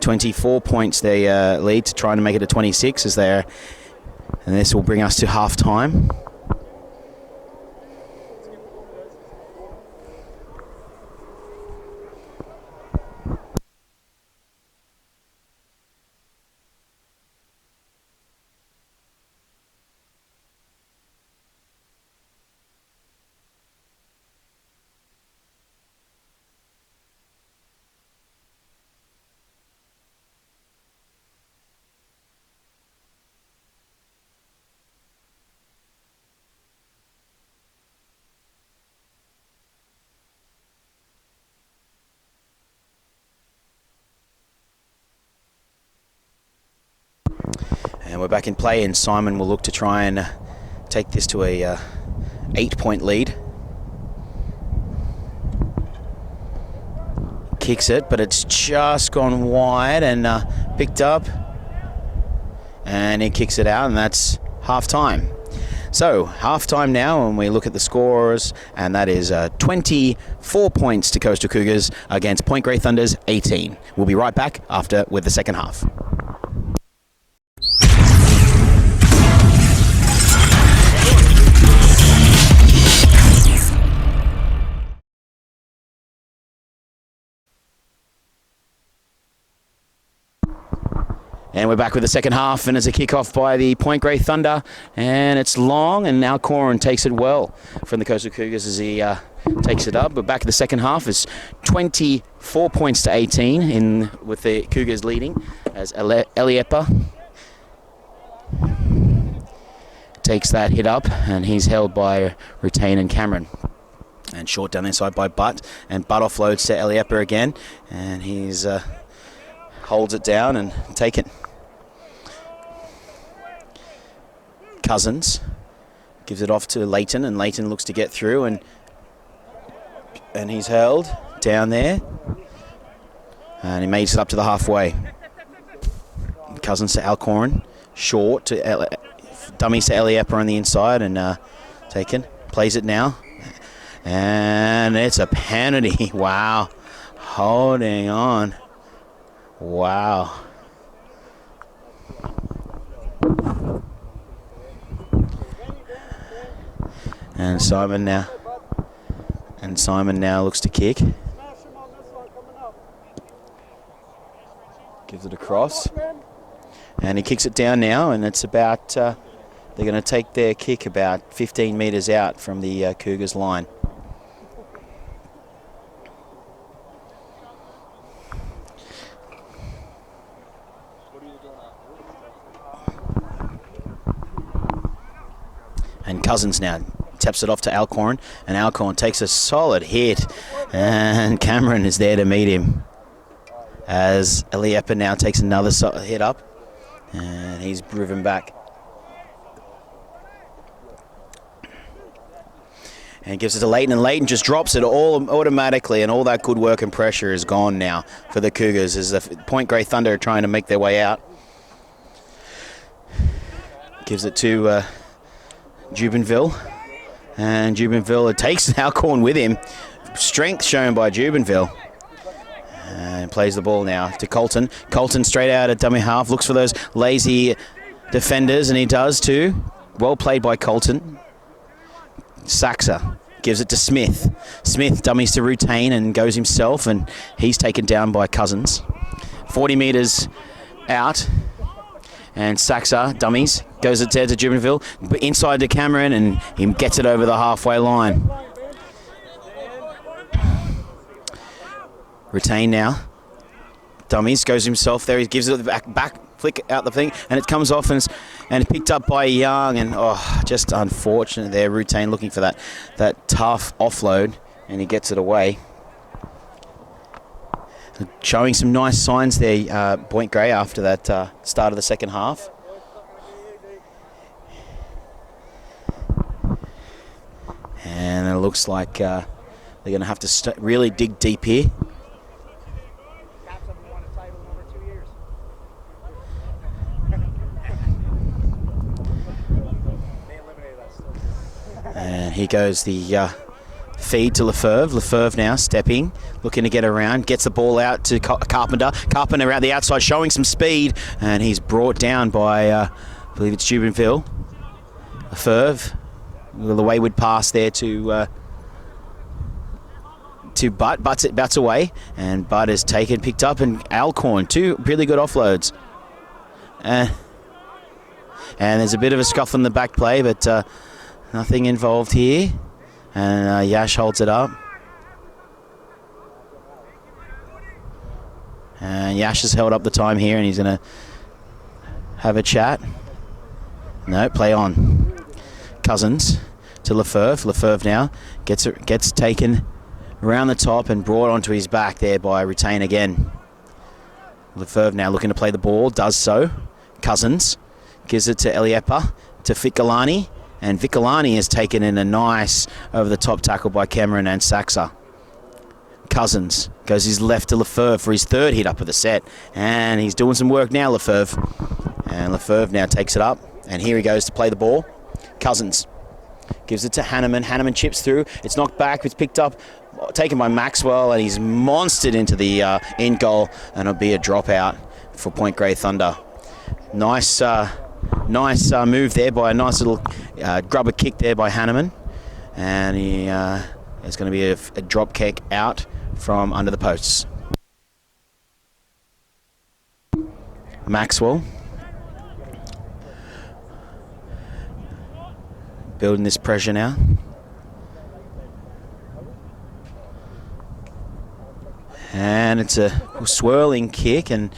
24 points they lead to trying to make it a 26 as they're... And this will bring us to half-time. And we're back in play, and Simon will look to try and take this to a 8-point lead. Kicks it, but it's just gone wide and picked up. And he kicks it out, and that's half-time. So, half-time now, and we look at the scores, and that is 24 points to Coastal Cougars against Point Grey Thunder's 18. We'll be right back after with the second half. And we're back with the second half, and it's a kick-off by the Point Grey Thunder, and it's long, and now Corin takes it well from the Coastal Cougars as he takes it up. But back in the second half, it's 24 points to 18 with the Cougars leading as Eliepa takes that hit up, and he's held by Retain and Cameron. And short down inside by Butt, and Butt offloads to Eliepa again, and he's holds it down and take it. Cousins gives it off to Leighton, and Leighton looks to get through, and he's held down there, and he makes it up to the halfway. Cousins to Alcoran, short to dummies to Eliepa on the inside, and taken, plays it now, and it's a penalty. Wow, holding on. Wow. And Simon now looks to kick. Gives it across. And he kicks it down now, and it's about, they're going to take their kick about 15 metres out from the Cougars line. And Cousins now taps it off to Alcorn, and Alcorn takes a solid hit, and Cameron is there to meet him as Eliepa now takes another hit up, and he's driven back. And gives it to Leighton, and Leighton just drops it all automatically, and all that good work and pressure is gone now for the Cougars as the Point Grey Thunder are trying to make their way out. Gives it to Jubenville, and Jubenville takes Alcorn with him. Strength shown by Jubenville, and plays the ball now to Colton. Colton straight out at dummy half, looks for those lazy defenders, and he does too. Well played by Colton. Saxa gives it to Smith. Smith dummies to Rutain and goes himself, and he's taken down by Cousins. 40 metres out, and Saxa dummies, goes it there to Jubenville, but inside to Cameron, and he gets it over the halfway line. Rutain now. Dummies, goes himself there, he gives it the back flick out the thing, and it comes off and it's picked up by Young, and just unfortunate there. Rutain looking for that tough offload, and he gets it away. Showing some nice signs there, Point Grey, after that start of the second half. And it looks like they're going to have to really dig deep here. And here goes the feed to Lefebvre. Lefebvre now stepping, looking to get around, gets the ball out to Carpenter. Carpenter out the outside, showing some speed, and he's brought down by, I believe it's Jubenville. Lefebvre, with a wayward pass there to Butt. Butts away, and Butt is picked up, and Alcorn, two really good offloads. And there's a bit of a scuff on the back play, but nothing involved here. And Yash holds it up. And Yash has held up the time here, and he's going to have a chat. No, play on. Cousins to Lefebvre. Lefebvre now gets taken around the top and brought onto his back there by Rutain again. Lefebvre now looking to play the ball, does so. Cousins gives it to Eliepa, to Vicolani. And Vicolani has taken in a nice over-the-top tackle by Cameron and Saxa. Cousins goes his left to Lefebvre for his third hit up of the set. And he's doing some work now, Lefebvre. And Lefebvre now takes it up. And here he goes to play the ball. Cousins gives it to Hanneman. Hanneman chips through. It's knocked back. It's picked up, taken by Maxwell. And he's monstered into the end goal. And it'll be a dropout for Point Grey Thunder. Nice move there by a nice little grubber kick there by Hanneman. And it's going to be a drop kick out from under the posts. Maxwell building this pressure now. And it's a swirling kick, and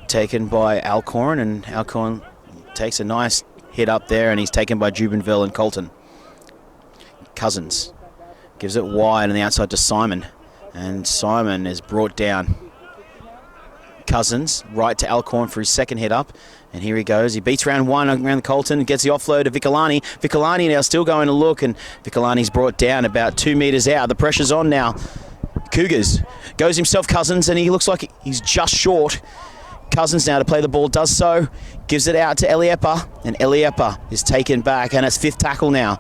taken by Alcorn, and Alcorn takes a nice hit up there, and he's taken by Jubenville and Colton. Cousins gives it wide on the outside to Simon, and Simon is brought down. Cousins right to Alcorn for his second hit up, and here he goes. He beats round one around Colton, gets the offload to Vicolani. Vicolani now still going to look, and Vicolani's brought down about 2 metres out. The pressure's on now. Cougars goes himself, Cousins, and he looks like he's just short. Cousins now to play the ball, does so, gives it out to Eliepa, and Eliepa is taken back, and it's fifth tackle now.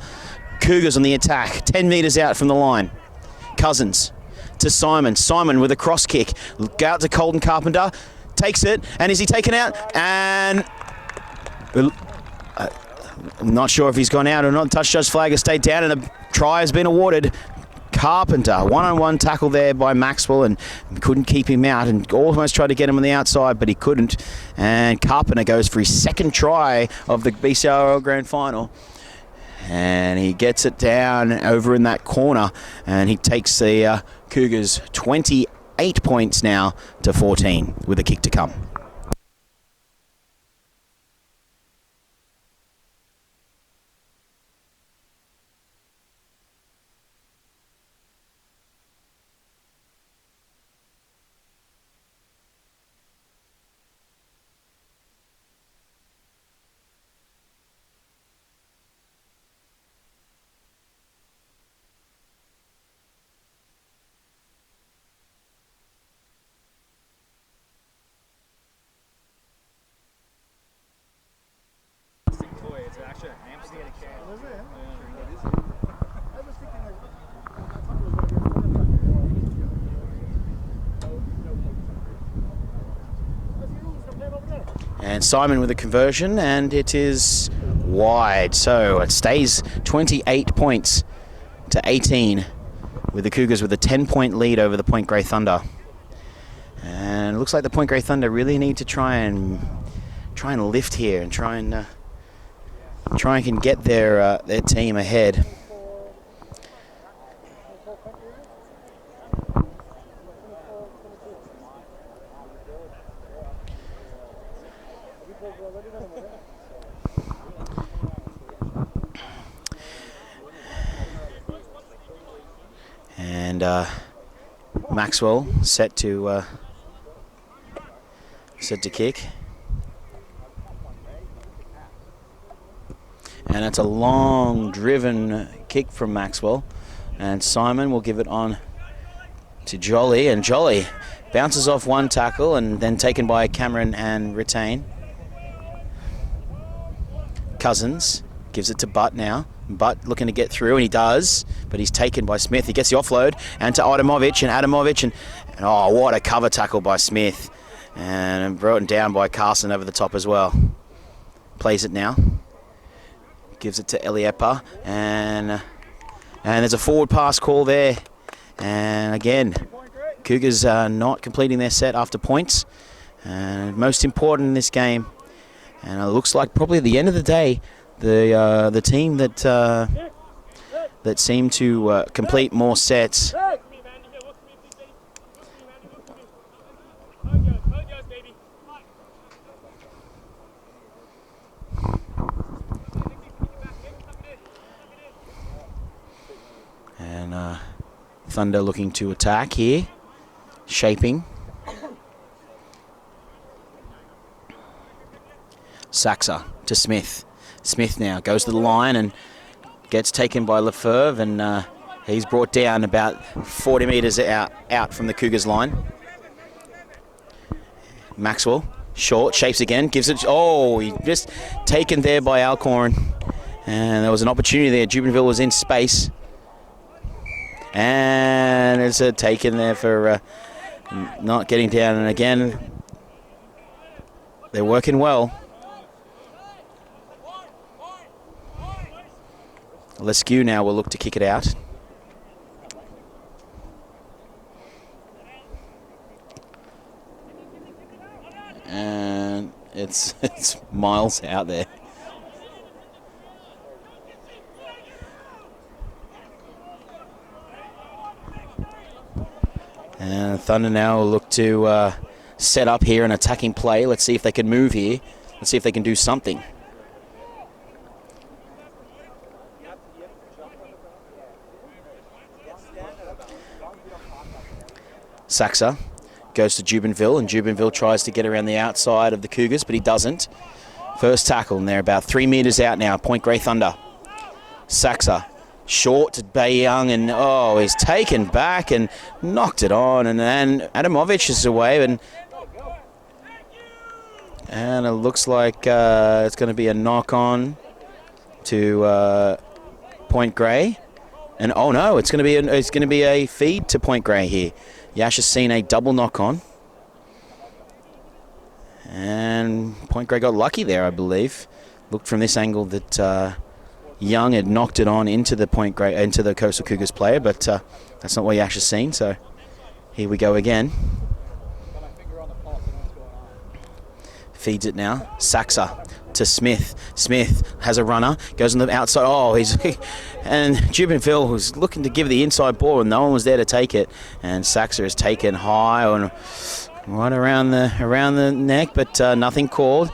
Cougars on the attack, 10 metres out from the line. Cousins to Simon. Simon with a cross kick. Go out to Colton Carpenter, takes it, and is he taken out? And I'm not sure if he's gone out or not. Touch judge flag has stayed down, and a try has been awarded. Carpenter, one-on-one tackle there by Maxwell, and couldn't keep him out, and almost tried to get him on the outside, but he couldn't. And Carpenter goes for his second try of the BCRL Grand Final, and he gets it down over in that corner, and he takes the Cougars 28 points now to 14 with a kick to come. And Simon with a conversion, and it is wide. So it stays 28 points to 18 with the Cougars with a 10-point lead over the Point Grey Thunder. And it looks like the Point Grey Thunder really need to try and lift here and try and get their team ahead. And Maxwell set to kick. And it's a long driven kick from Maxwell. And Simon will give it on to Jolly. And Jolly bounces off one tackle and then taken by Cameron and Retain. Cousins gives it to Butt now. Butt looking to get through, and he does, but he's taken by Smith. He gets the offload, and to Adamovic, and oh, what a cover tackle by Smith. And brought down by Carson over the top as well. Plays it now. Gives it to Eliepa, and there's a forward pass call there. And again, Cougars not completing their set after points. And most important in this game, and it looks like probably at the end of the day, the team that seem to complete more sets and Thunder looking to attack here, shaping. Saxa to Smith. Smith now goes to the line and gets taken by Lefebvre, and he's brought down about 40 metres out from the Cougars line. Maxwell, short, shapes again, gives it, oh, he just taken there by Alcorn. And there was an opportunity there, Jubenville was in space. And it's a taken there for not getting down, and again, they're working well. Leskew now will look to kick it out. And it's miles out there. And Thunder now will look to set up here an attacking play. Let's see if they can move here. Let's see if they can do something. Saxa goes to Jubenville, and Jubenville tries to get around the outside of the Cougars, but he doesn't. First tackle, and they're about 3 metres out now. Point Grey Thunder. Saxa short to Bay Young, and oh, he's taken back and knocked it on, and then Adamovic is away, and it looks like it's going to be a knock on to Point Grey, and oh no, it's going to be a feed to Point Grey here. Yash has seen a double knock on, and Point Grey got lucky there, I believe. Looked from this angle that Young had knocked it on into the Coastal Cougars player, but that's not what Yash has seen. So here we go again. Feeds it now. Saxa to Smith. Smith has a runner, goes on the outside. Oh, and Jubenville was looking to give the inside ball, and no one was there to take it. And Saxa is taken high on right around the neck, but nothing called.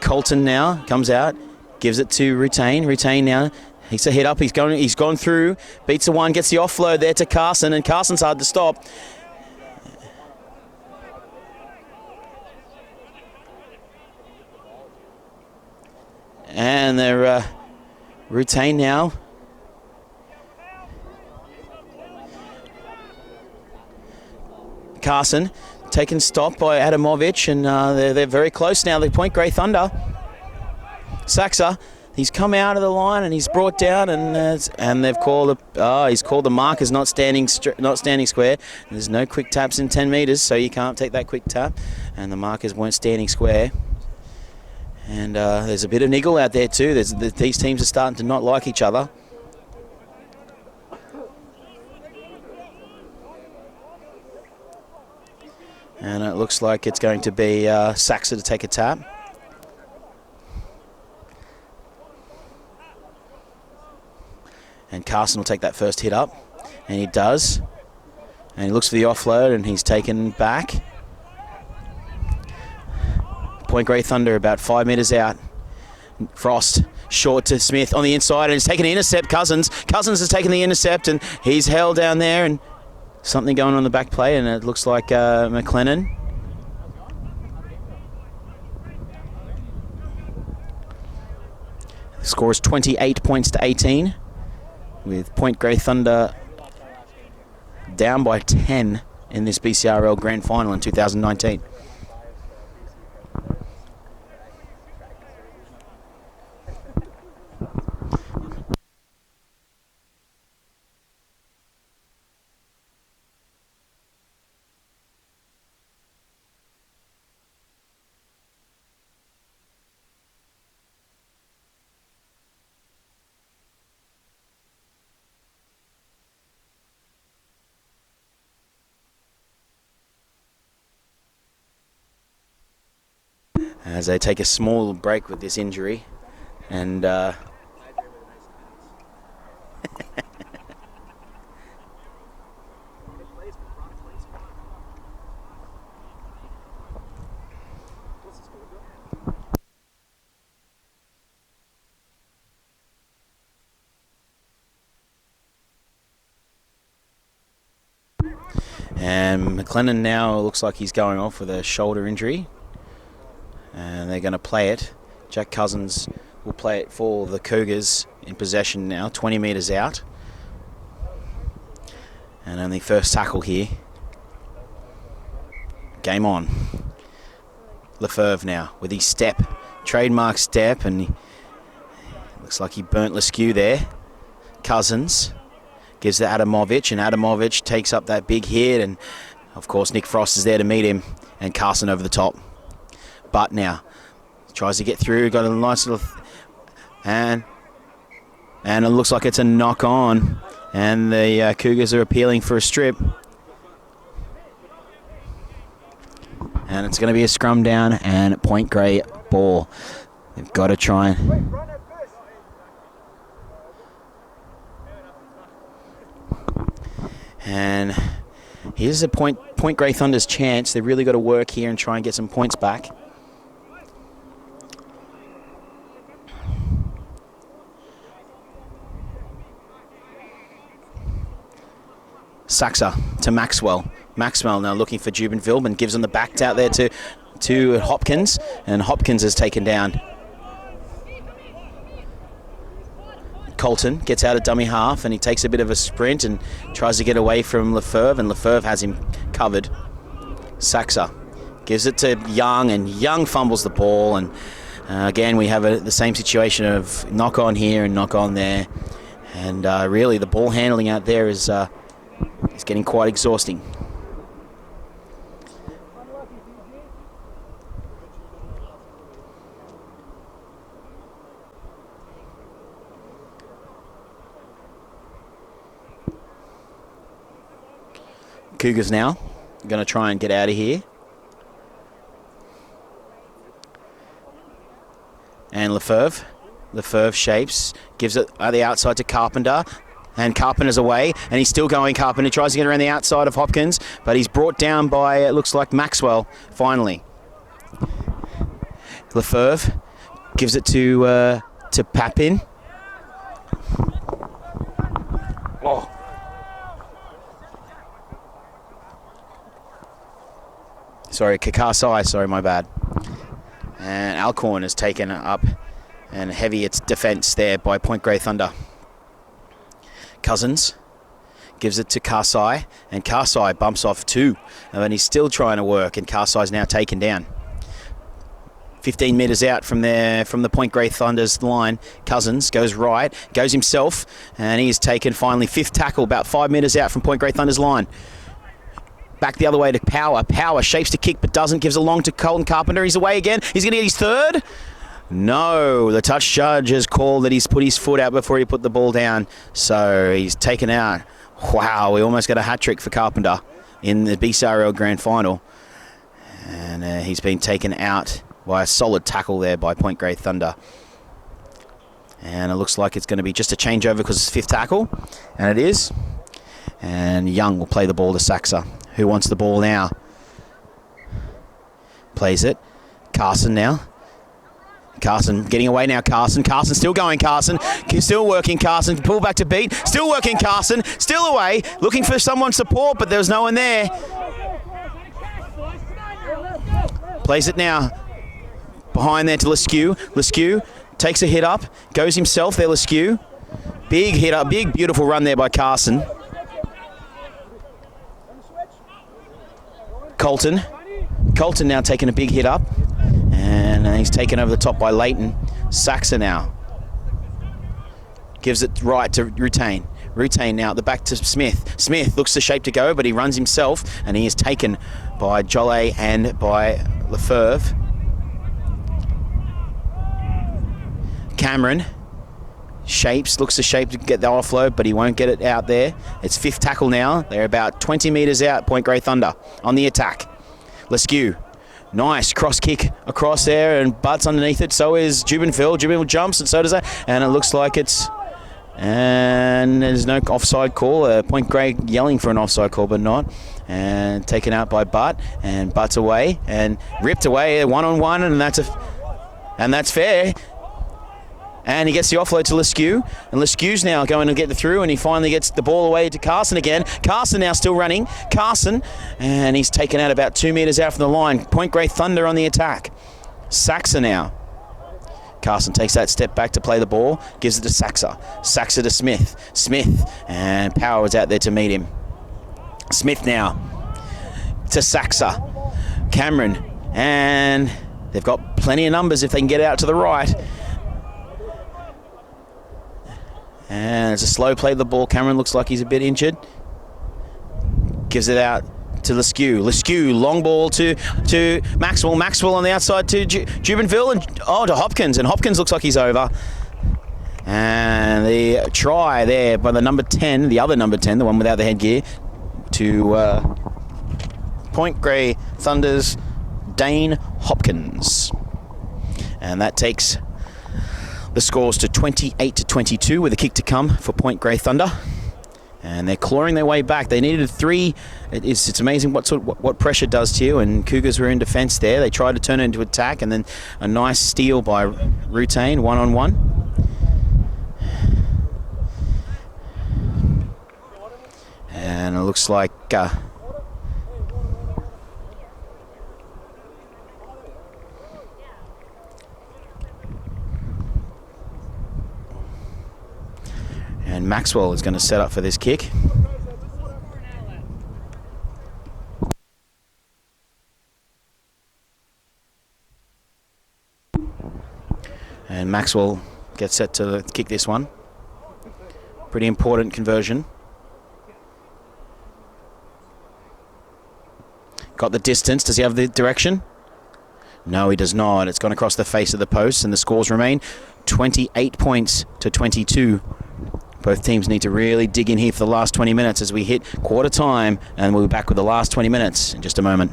Colton now comes out, gives it to Retain. Retain now. He's a hit up. He's gone through. Beats the one. Gets the offload there to Carson, and Carson's hard to stop. And they're Retain now. Carson taken stop by Adamovic, and they're very close now. The Point Grey Thunder. Saxa, he's come out of the line and he's brought down, and they've called he's called the markers not standing square. There's no quick taps in 10 metres, so you can't take that quick tap, and the markers weren't standing square. And there's a bit of niggle out there too. These teams are starting to not like each other. And it looks like it's going to be Saxa to take a tap. And Carson will take that first hit up. And he does. And he looks for the offload and he's taken back. Point Grey Thunder about 5 metres out. Frost short to Smith on the inside and he's taken the intercept. Cousins has taken the intercept and he's held down there and something going on the back play and it looks like McLennan. The score is 28 points to 18 with Point Grey Thunder down by 10 in this BCRL Grand Final in 2019. As they take a small break with this injury and McLennan now looks like he's going off with a shoulder injury. And they're going to play it. Jack Cousins will play it for the Cougars in possession now, 20 metres out. And only first tackle here. Game on. Lefebvre now with his step, trademark step, and looks like he burnt Leskew there. Cousins gives to Adamovic, and Adamovic takes up that big hit, and of course Nick Frost is there to meet him, and Carson over the top. But now tries to get through, got a nice little and it looks like it's a knock on and the Cougars are appealing for a strip and it's going to be a scrum down and Point Grey ball. They've got to try and here's a Point Grey Thunder's chance. They've really got to work here and try and get some points back. Saxa to Maxwell. Maxwell now looking for Jubenville and gives on the back out there to Hopkins, and Hopkins is taken down. Colton gets out of dummy half and he takes a bit of a sprint and tries to get away from Lefebvre, and Lefebvre has him covered. Saxa gives it to Young and Young fumbles the ball, and again we have the same situation of knock on here and knock on there, and really the ball handling out there is getting quite exhausting. Cougars now going to try and get out of here. And Lefebvre shapes, gives it the outside to Carpenter. And Carpenter's away, and he's still going. Carpenter tries to get around the outside of Hopkins, but he's brought down by, it looks like, Maxwell, finally. Lefebvre gives it to Papin. Oh. Sorry, Kakasai, sorry, my bad. And Alcorn is taken up, and heavy its defence there by Point Grey Thunder. Cousins gives it to Karsai, and Karsai bumps off two, and he's still trying to work, and Karsai's now taken down. 15 metres out from the Point Grey Thunder's line. Cousins goes right, goes himself, and he is taken finally. Fifth tackle, about 5 metres out from Point Grey Thunder's line. Back the other way to Power. Power shapes to kick but doesn't. Gives a long to Colton Carpenter. He's away again. He's going to get his third. No, the touch judge has called that he's put his foot out before he put the ball down. So he's taken out. Wow, we almost got a hat-trick for Carpenter in the BCRL Grand Final. And he's been taken out by a solid tackle there by Point Grey Thunder. And it looks like it's going to be just a changeover because it's fifth tackle. And it is. And Young will play the ball to Saxa. Who wants the ball now? Plays it. Carson now. Carson getting away now. Carson still going. Carson still working. Carson pull back to beat. Still working. Carson still away. Looking for someone's support, but there's no one there. Plays it now. Behind there to Leskew. Leskew takes a hit up. Goes himself there, Leskew. Big hit up. Big, beautiful run there by Carson. Colton now taking a big hit up. And he's taken over the top by Leighton. Saxa now. Gives it right to Rutain. Rutain now at the back to Smith. Smith looks the shape to go, but he runs himself, and he is taken by Jolle and by Lefebvre. Cameron shapes, looks the shape to get the offload, but he won't get it out there. It's fifth tackle now. They're about 20 metres out, Point Grey Thunder on the attack. Leskew. Nice cross kick across there, and butts underneath it. So is Jubenville. Jubenville jumps, and so does that. And it looks like it's... And there's no offside call. Point Grey yelling for an offside call, but not. And taken out by Butt, and Butt's away and ripped away one-on-one, and that's fair. And he gets the offload to Leskew, and Leskew's now going to get the through, and he finally gets the ball away to Carson again. Carson now still running. Carson, and he's taken out about 2 metres out from the line. Point Grey Thunder on the attack. Saxa now. Carson takes that step back to play the ball, gives it to Saxa. Saxa to Smith. Smith, and Power was out there to meet him. Smith now to Saxa. Cameron, and they've got plenty of numbers if they can get out to the right. And it's a slow play of the ball. Cameron looks like he's a bit injured. Gives it out to Leskew. Leskew, long ball to Maxwell. Maxwell on the outside to Jubenville, and to Hopkins. And Hopkins looks like he's over. And the try there by the number 10, the other number 10, the one without the headgear, to Point Grey Thunder's Dane Hopkins. And that takes the scores to 28-22 with a kick to come for Point Grey Thunder. And they're clawing their way back. They needed 3. It's amazing what pressure does to you. And Cougars were in defence there. They tried to turn it into attack, and then a nice steal by Rutain, one-on-one. And it looks like and Maxwell is going to set up for this kick. And Maxwell gets set to kick this one. Pretty important conversion. Got the distance. Does he have the direction? No, he does not. It's gone across the face of the post, and the scores remain 28 points to 22. Both teams need to really dig in here for the last 20 minutes as we hit quarter time, and we'll be back with the last 20 minutes in just a moment.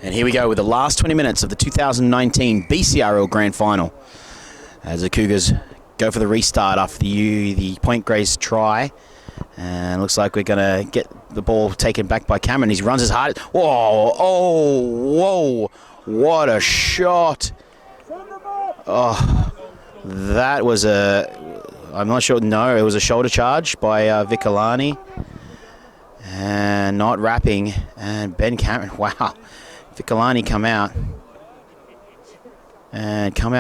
And here we go with the last 20 minutes of the 2019 BCRL Grand Final, as the Cougars go for the restart after the Point Greys try. And looks like we're going to get the ball taken back by Cameron. He runs as hard. Whoa, what a shot. Oh, that was I'm not sure. No, it was a shoulder charge by Vicolani. And not wrapping. And Ben Cameron, wow. Vicolani come out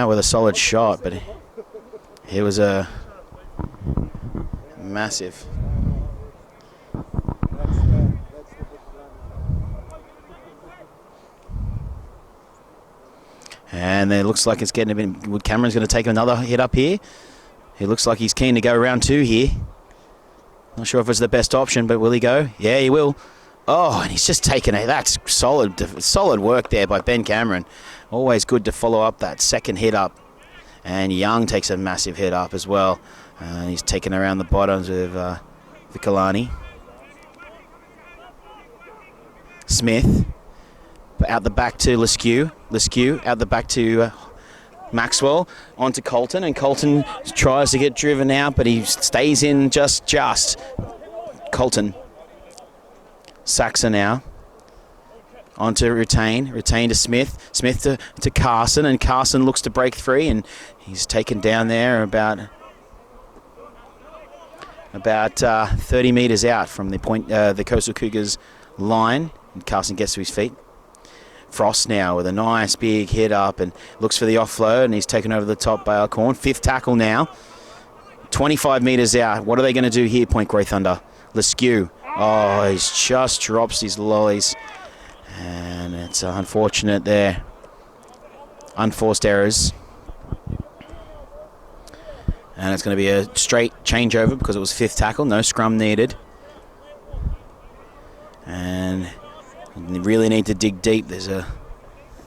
with a solid shot, but it was a massive. And it looks like it's getting a bit... Cameron's going to take another hit up here. He looks like he's keen to go round 2 here. Not sure if it's the best option, but will he go? Yeah, he will. Oh, and he's just taken it. That's solid work there by Ben Cameron. Always good to follow up that second hit up. And Young takes a massive hit up as well. And he's taken around the bottoms of Vikalani. Smith out the back to Leskew. Leskew out the back to Maxwell. Onto Colton, and Colton tries to get driven out, but he stays in just. Colton. Saxon now. Onto Retain to Smith. Smith to Carson, and Carson looks to break free, and he's taken down there about 30 metres out from the Coastal Cougars line. And Carson gets to his feet. Frost now with a nice big hit up and looks for the offload, and he's taken over the top by Alcorn. 5th tackle now. 25 metres out. What are they going to do here, Point Grey Thunder? Leskew. Oh, he just drops his lollies. And it's unfortunate there. Unforced errors. And it's going to be a straight changeover because it was 5th tackle. No scrum needed. And you really need to dig deep. There's a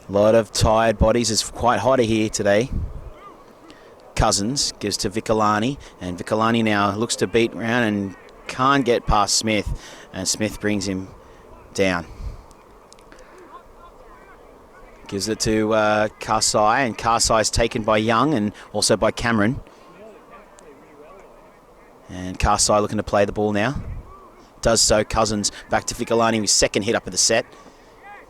lot of tired bodies. It's quite hot here today. Cousins gives to Vikalani, and Vikalani now looks to beat around and can't get past Smith, and Smith brings him down. Gives it to Karsai, and Karsai's taken by Young and also by Cameron. And Karsai looking to play the ball now. Does so. Cousins back to Vikalani with 2nd hit up of the set.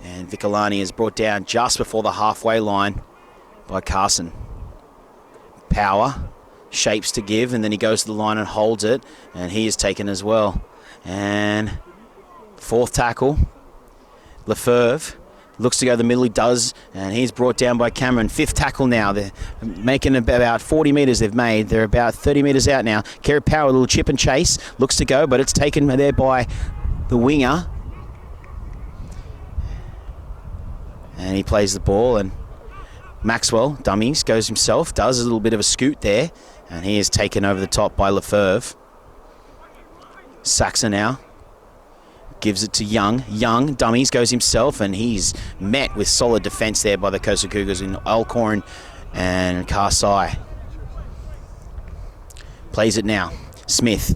And Vikalani is brought down just before the halfway line by Carson. Power. Shapes to give, and then he goes to the line and holds it. And he is taken as well. And 4th tackle. Lefebvre looks to go the middle. He does, and he's brought down by Cameron. 5th tackle now. They're making about 40 metres they've made. They're about 30 metres out now. Kerry Power, a little chip and chase. Looks to go, but it's taken there by the winger. And he plays the ball, and Maxwell, dummies, goes himself. Does a little bit of a scoot there, and he is taken over the top by Lefebvre. Saxon now. Gives it to Young. Young, dummies, goes himself, and he's met with solid defence there by the Coastal Cougars in Alcorn and Karsai. Plays it now. Smith,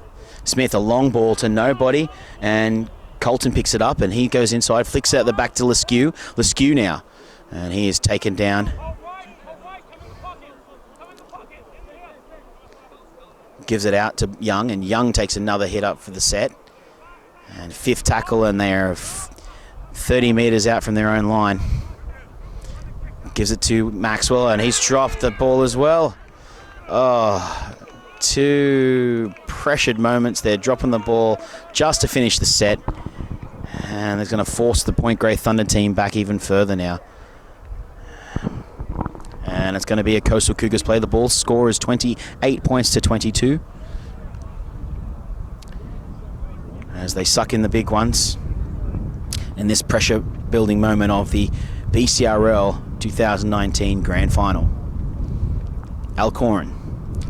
a long ball to nobody, and Colton picks it up, and he goes inside, flicks it out the back to Leskew. Leskew now, and he is taken down. Gives it out to Young, and Young takes another hit up for the set. And 5th tackle, and they're 30 metres out from their own line. Gives it to Maxwell, and he's dropped the ball as well. Oh, 2 pressured moments there, dropping the ball just to finish the set. And it's going to force the Point Grey Thunder team back even further now. And it's going to be a Coastal Cougars play. The ball score is 28 points to 22. As they suck in the big ones in this pressure building moment of the BCRL 2019 Grand Final. Alcorn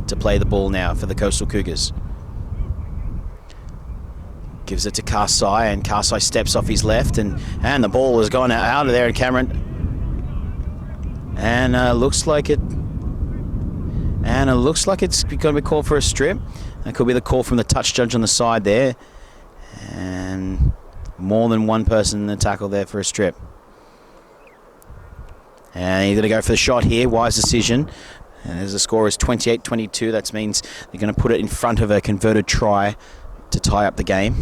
to play the ball now for the Coastal Cougars. Gives it to Karsai, and Karsai steps off his left, and the ball has gone out of there, and Cameron. And looks like it's going to be called for a strip. That could be the call from the touch judge on the side there. And more than one person in the tackle there for a strip. And he's going to go for the shot here. Wise decision. And as the score is 28-22, that means they're going to put it in front of a converted try to tie up the game.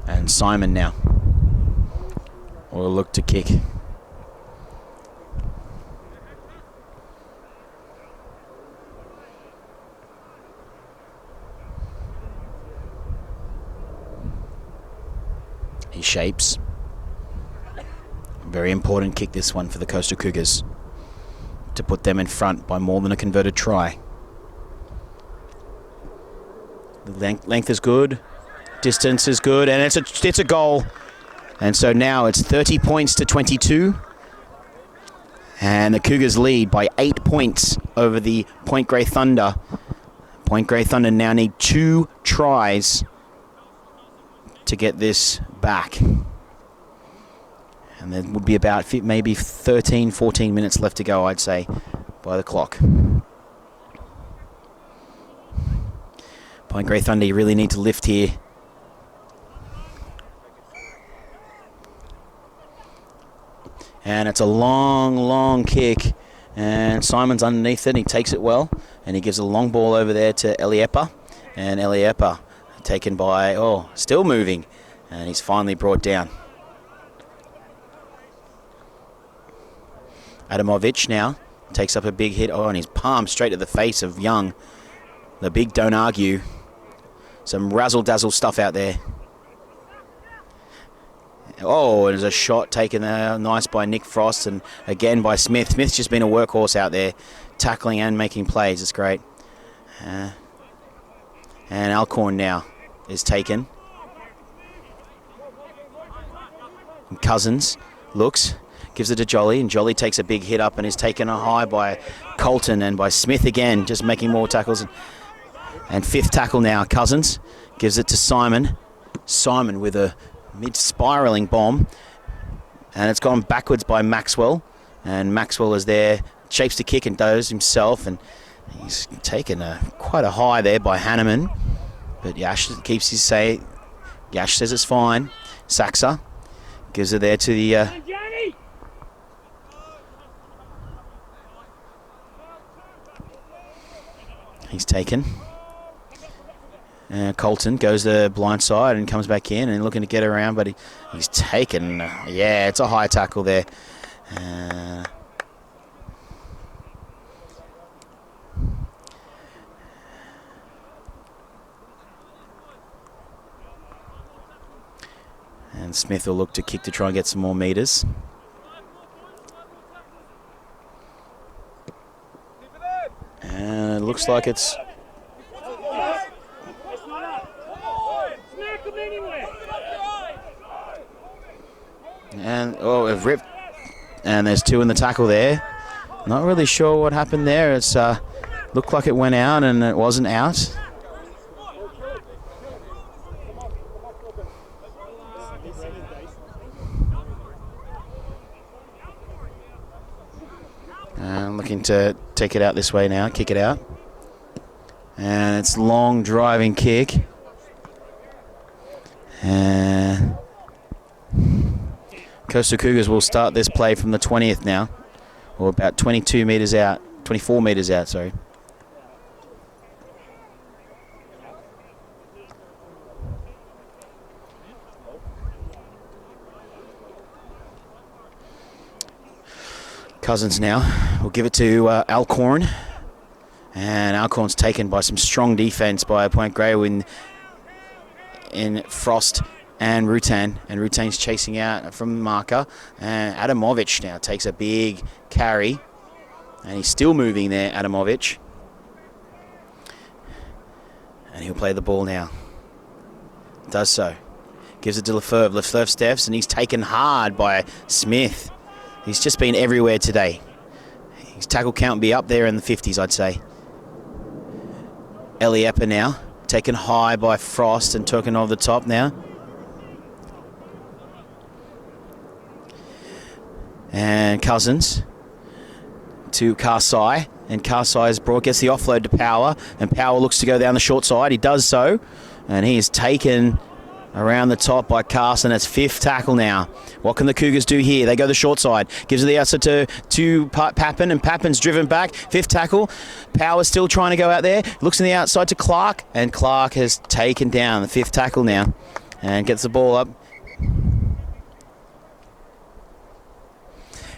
And Simon now will look to kick. He shapes. Very important kick, this one, for the Coastal Cougars to put them in front by more than a converted try. The length is good. Distance is good, and it's a goal. And so now it's 30 points to 22. And the Cougars lead by 8 points over the Point Grey Thunder. Point Grey Thunder now need 2 tries to get this back. And there would be about maybe 13, 14 minutes left to go, I'd say, by the clock. Point Grey Thunder, you really need to lift here. And it's a long, long kick. And Simon's underneath it. He takes it well. And he gives a long ball over there to Eliepa. And Eliepa taken by, still moving. And he's finally brought down. Adamovic now takes up a big hit. And he's palmed straight to the face of Young. The big don't argue. Some razzle-dazzle stuff out there. There's a shot taken there, nice by Nick Frost, and again by Smith. Smith's just been a workhorse out there, tackling and making plays. It's great. And Alcorn now is taken. And Cousins looks, gives it to Jolly, and Jolly takes a big hit up and is taken a high by Colton and by Smith again, just making more tackles. And fifth tackle now, Cousins gives it to Simon. Simon with a mid-spiralling bomb, and it's gone backwards by Maxwell, and Maxwell is there, shapes the kick and does himself, and he's taken quite a high there by Hanneman, but Yash keeps his say. Yash says it's fine. Saxa gives it there to the he's taken. Colton goes the blind side and comes back in and looking to get around, but he's taken. It's a high tackle there. And Smith will look to kick to try and get some more meters. And it looks like it's... And it ripped, and there's 2 in the tackle there. Not really sure what happened there. It's looked like it went out, and it wasn't out. And looking to take it out this way now, kick it out. And it's long driving kick. And Coastal Cougars will start this play from the 20th now, or about 22 metres out, 24 metres out, sorry. Cousins now will give it to Alcorn, and Alcorn's taken by some strong defence by Point Grey in Frost and Rutan, and Rutan's chasing out from the marker, and Adamovic now takes a big carry, and he's still moving there, Adamovic, and he'll play the ball now. Does so. Gives it to Lefebvre. Lefebvre steps, and he's taken hard by Smith. He's just been everywhere today. His tackle count will be up there in the 50s, I'd say. Eliepa now, taken high by Frost and taken over the top now. And Cousins to Karsai, and Karsai's brought, gets the offload to Power, and Power looks to go down the short side. He does so, and he is taken around the top by Carson. It's fifth tackle now. What can the Cougars do here? They go the short side. Gives it the outside to Pappen, and Pappen's driven back. Fifth tackle. Power's still trying to go out there. Looks in the outside to Clark, and Clark has taken down the fifth tackle now and gets the ball up.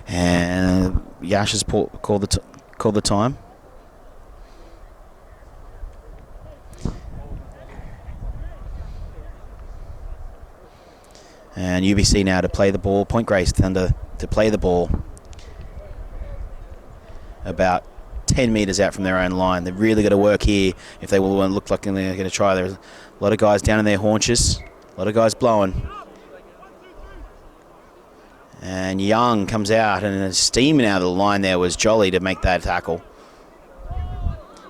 And Yash has called the time. And UBC now to play the ball. Point Grey Thunder to play the ball about 10 metres out from their own line. They've really got to work here if they will look like they're going to try. There's a lot of guys down in their haunches. A lot of guys blowing. And Young comes out, and steaming out of the line there was Jolly to make that tackle.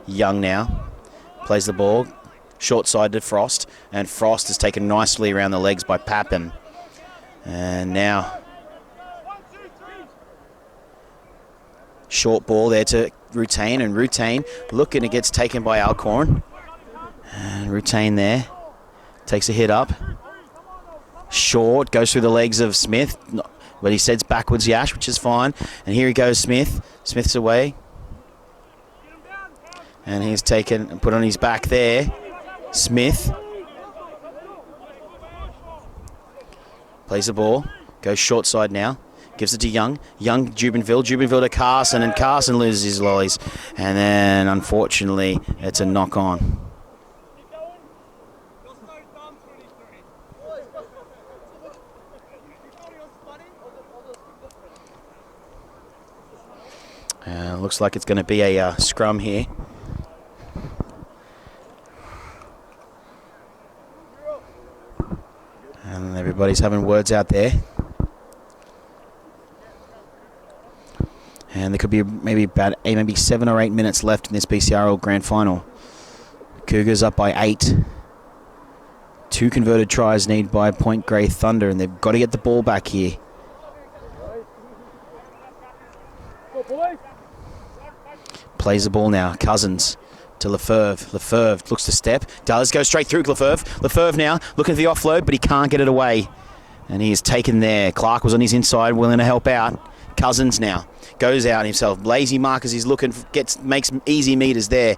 Young now plays the ball, short side to Frost, and Frost is taken nicely around the legs by Pappen. And now short ball there to Rutain, and Rutain looking, it gets taken by Alcorn. And Rutain there takes a hit up. Short, goes through the legs of Smith, but he sets backwards Yash, which is fine. And here he goes, Smith. Smith's away. And he's taken and put on his back there. Smith plays the ball, goes short side now, gives it to Young. Young, Jubenville to Carson, and Carson loses his lollies. And then, unfortunately, it's a knock on. Looks like it's going to be a scrum here. And everybody's having words out there. And there could be maybe 7 or 8 minutes left in this BCRL Grand Final. Cougars up by 8. 2 converted tries needed by Point Grey Thunder, and they've got to get the ball back here. Plays the ball now. Cousins to Lefebvre. Lefebvre looks to step. Does go straight through Lefebvre. Lefebvre now looking for the offload, but he can't get it away. And he is taken there. Clark was on his inside, willing to help out. Cousins now goes out himself. Lazy mark as he's looking, makes easy meters there.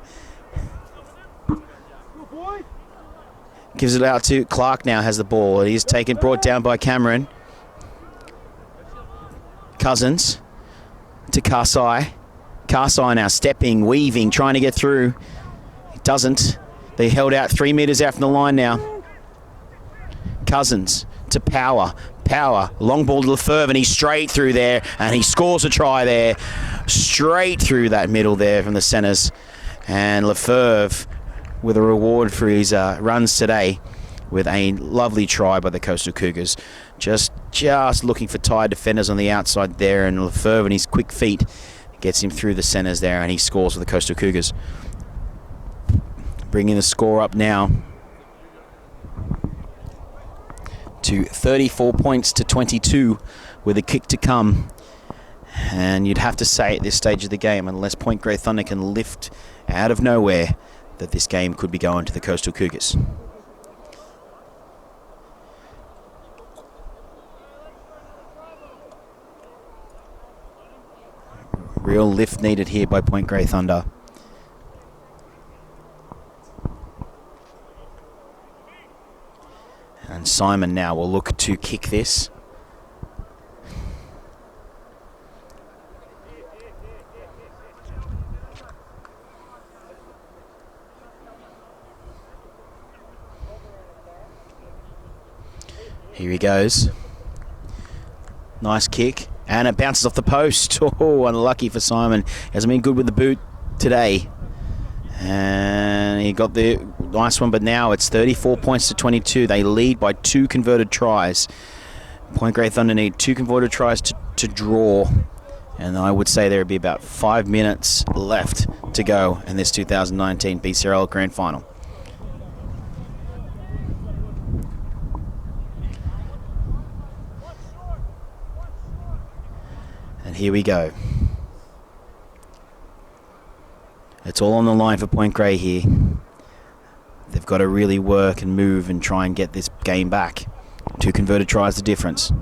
Gives it out to Clark now, has the ball. He's taken, brought down by Cameron. Cousins to Karsai. Karsai now stepping, weaving, trying to get through. He doesn't. They held out 3 meters out from the line now. Cousins to Power. Power, long ball to Lefebvre, and he's straight through there, and he scores a try there. Straight through that middle there from the centres. And Lefebvre with a reward for his runs today with a lovely try by the Coastal Cougars. Just looking for tired defenders on the outside there, and Lefebvre and his quick feet gets him through the centres there, and he scores for the Coastal Cougars. Bringing the score up now to 34 points to 22 with a kick to come. And you'd have to say at this stage of the game, unless Point Grey Thunder can lift out of nowhere, that this game could be going to the Coastal Cougars. Real lift needed here by Point Grey Thunder. And Simon now will look to kick this. Here he goes. Nice kick. And it bounces off the post. Oh, unlucky for Simon. Hasn't been good with the boot today. And he got the nice one, but now it's 34 points to 22. They lead by 2 converted tries. Point Grey Thunder need 2 converted tries to draw. And I would say there would be about 5 minutes left to go in this 2019 BCRL Grand Final. And here we go. It's all on the line for Point Grey here. They've got to really work and move and try and get this game back. 2 converted tries the difference.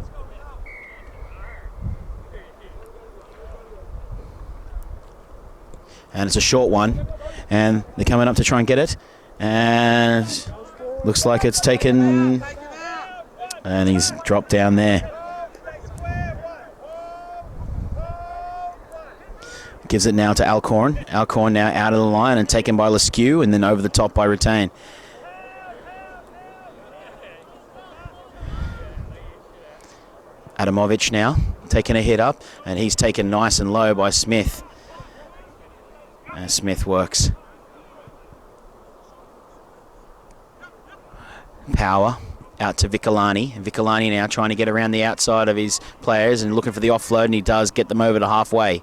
And it's a short one. And they're coming up to try and get it. And looks like it's taken. And he's dropped down there. Gives it now to Alcorn. Alcorn now out of the line and taken by Leskew, and then over the top by Retain. Adamovich now taking a hit up, and he's taken nice and low by Smith. And Smith works. Power. out to Vicolani. And Vicolani now trying to get around the outside of his players and looking for the offload, and he does get them over to halfway.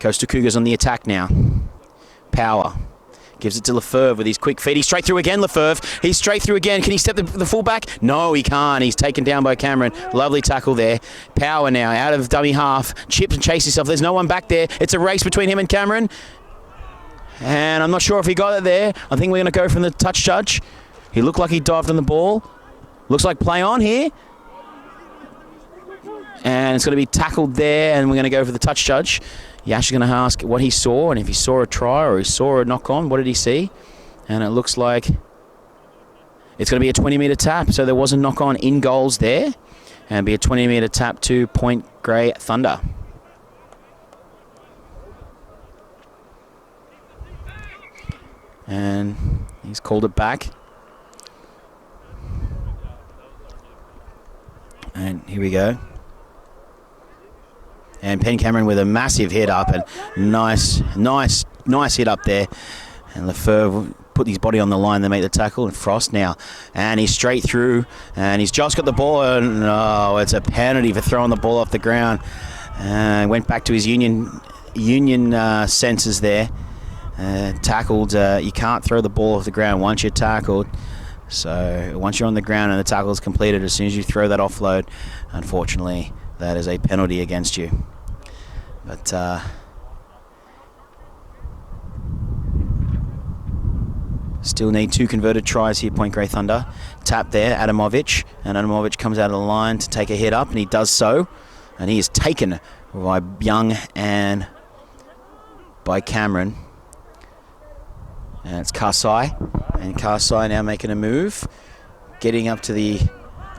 Coastal Cougars on the attack now. Power. Gives it to Lefebvre with his quick feet. He's straight through again, Lefebvre. He's straight through again. Can he step the fullback? No, he can't. He's taken down by Cameron. Lovely tackle there. Power now out of dummy half. Chips and chase himself. There's no one back there. It's a race between him and Cameron. And I'm not sure if he got it there. I think we're going to go from the touch judge. He looked like he dived on the ball. Looks like play on here. And it's going to be tackled there, and we're going to go for the touch judge. Yash is going to ask what he saw, and if he saw a try or he saw a knock-on, what did he see? And it looks like it's going to be a 20-metre tap, so there was a knock-on in goals there, and be a 20-metre tap to Point Grey Thunder. And he's called it back. And here we go. And Penn Cameron with a massive hit up, and nice hit up there. And Lefebvre put his body on the line to make the tackle, and Frost now. And he's straight through, and he's just got the ball, and oh, it's a penalty for throwing the ball off the ground. Went back to his union senses there. Tackled, you can't throw the ball off the ground once you're tackled. So once you're on the ground and the tackle is completed, as soon as you throw that offload, unfortunately, that is a penalty against you. But still need 2 converted tries here, Point Grey Thunder. Tap there, Adamovic, and Adamovic comes out of the line to take a hit up, and he does so. And he is taken by Young and by Cameron. And it's Karsai, and Karsai now making a move, getting up to the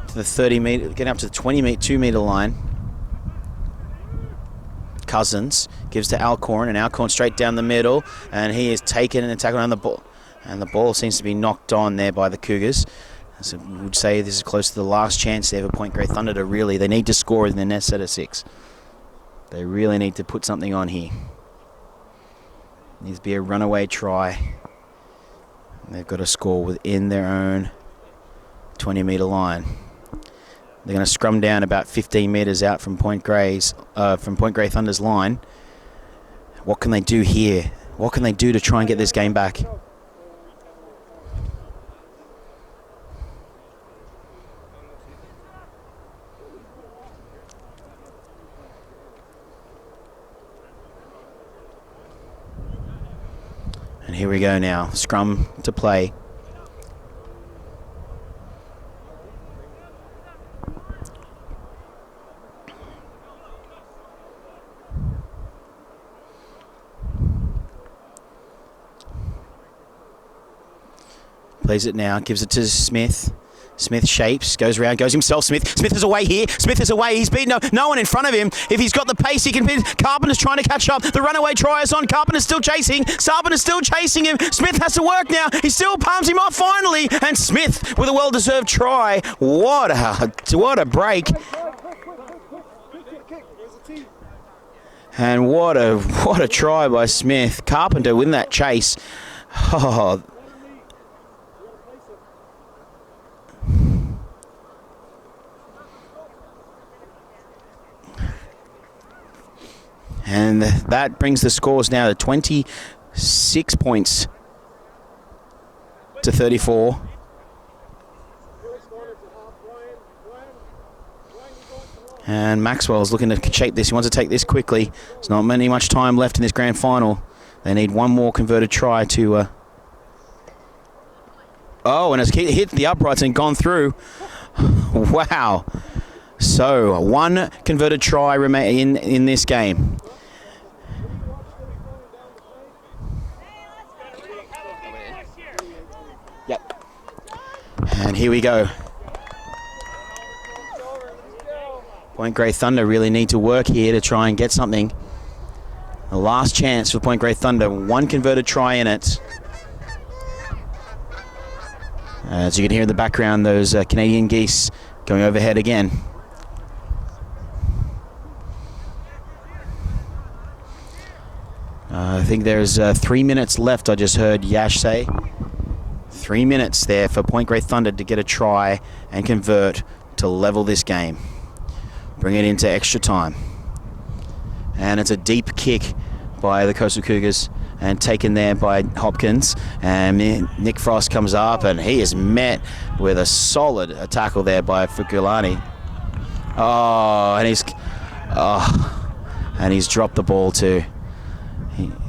30 metre, getting up to the 22 metre line. Cousins gives to Alcorn, and Alcorn straight down the middle, and he is taken and tackled on the ball, and the ball seems to be knocked on there by the Cougars. So we would say this is close to the last chance there for Point Grey Thunder to really, they need to score in the next set of 6. They really need to put something on here. Needs to be a runaway try. They've got to score within their own 20 metre line. They're going to scrum down about 15 metres out from Point Grey Thunder's line. What can they do here? What can they do to try and get this game back? And here we go now. Scrum to play. Plays it now, gives it to Smith. Smith shapes, goes around, goes himself. Smith is away here. Smith is away. He's beaten no one in front of him. If he's got the pace, he can beat. Carpenter's trying to catch up. The runaway try is on. Carpenter's still chasing. Carpenter's still chasing him. Smith has to work now. He still palms him off finally. And Smith with a well-deserved try. What a break. And what a try by Smith. Carpenter win that chase. Oh. And that brings the scores now to 26 points to 34. And Maxwell's looking to shape this. He wants to take this quickly. There's not much time left in this grand final. They need one more converted try to... Oh, and it's hit the uprights and gone through. Wow. So, one converted try remain in this game. Yep. And here we go. Point Grey Thunder really need to work here to try and get something. The last chance for Point Grey Thunder. One converted try in it. As you can hear in the background, those Canadian geese going overhead again. I think there's 3 minutes left, I just heard Yash say. 3 minutes there for Point Grey Thunder to get a try and convert to level this game. Bring it into extra time. And it's a deep kick by the Coastal Cougars and taken there by Hopkins. And Nick Frost comes up and he is met with a solid tackle there by Fukulani. And he's dropped the ball too.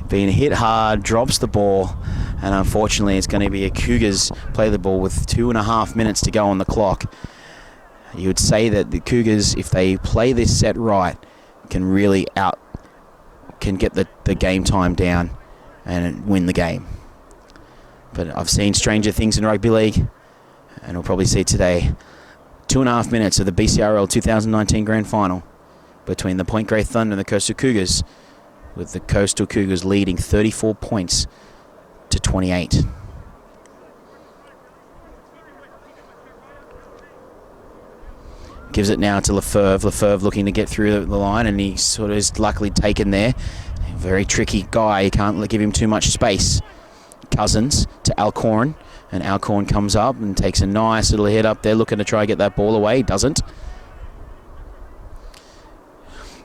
Being hit hard, drops the ball, and unfortunately it's going to be a Cougars play the ball with 2.5 minutes to go on the clock. You would say that the Cougars, if they play this set right, can get the game time down and win the game. But I've seen stranger things in rugby league, and we'll probably see today. 2.5 minutes of the BCRL 2019 Grand Final between the Point Grey Thunder and the Coastal Cougars, with the Coastal Cougars leading 34 points to 28. Gives it now to Lefebvre. Lefebvre looking to get through the line, and he sort of is luckily taken there. Very tricky guy. You can't give him too much space. Cousins to Alcorn, and Alcorn comes up and takes a nice little hit up there, looking to try and get that ball away. Doesn't.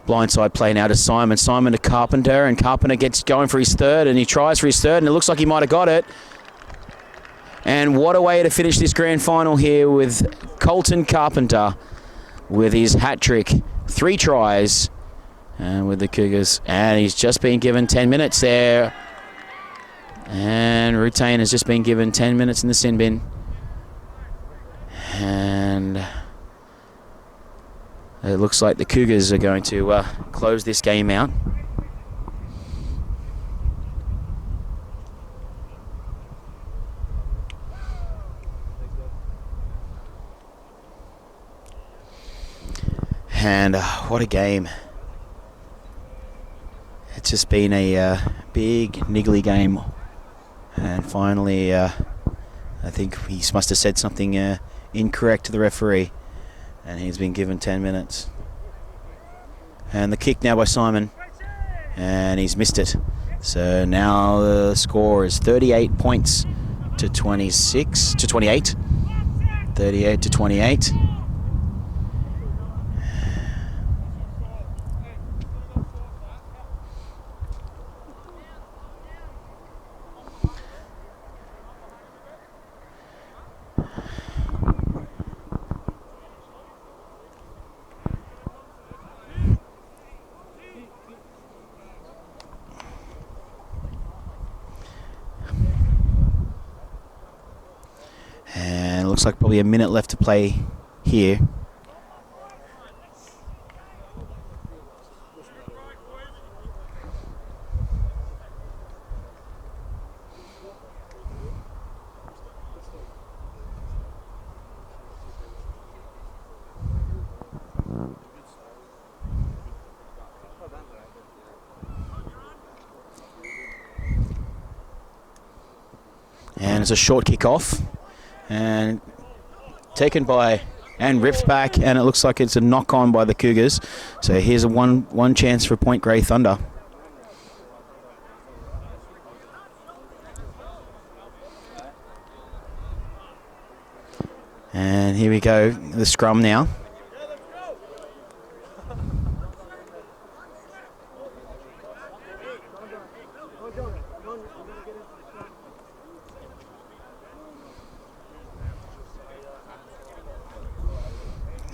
Blindside play now to Simon. Simon to Carpenter, and Carpenter gets going for his third, and he tries for his third, and it looks like he might have got it. And what a way to finish this grand final here with Colton Carpenter with his hat trick. 3 tries with the Cougars, and he's just been given 10 minutes there. And Rutain has just been given 10 minutes in the sin bin. And it looks like the Cougars are going to close this game out. And what a game. It's just been a big, niggly game. And finally, I think he must have said something incorrect to the referee. And he's been given 10 minutes. And the kick now by Simon. And he's missed it. So now the score is 38 points to 28. 38 to 28. And it looks like probably a minute left to play here. And it's a short kick off. And taken by and ripped back, and it looks like it's a knock on by the Cougars. So here's a one chance for Point Grey Thunder. And here we go, the scrum now.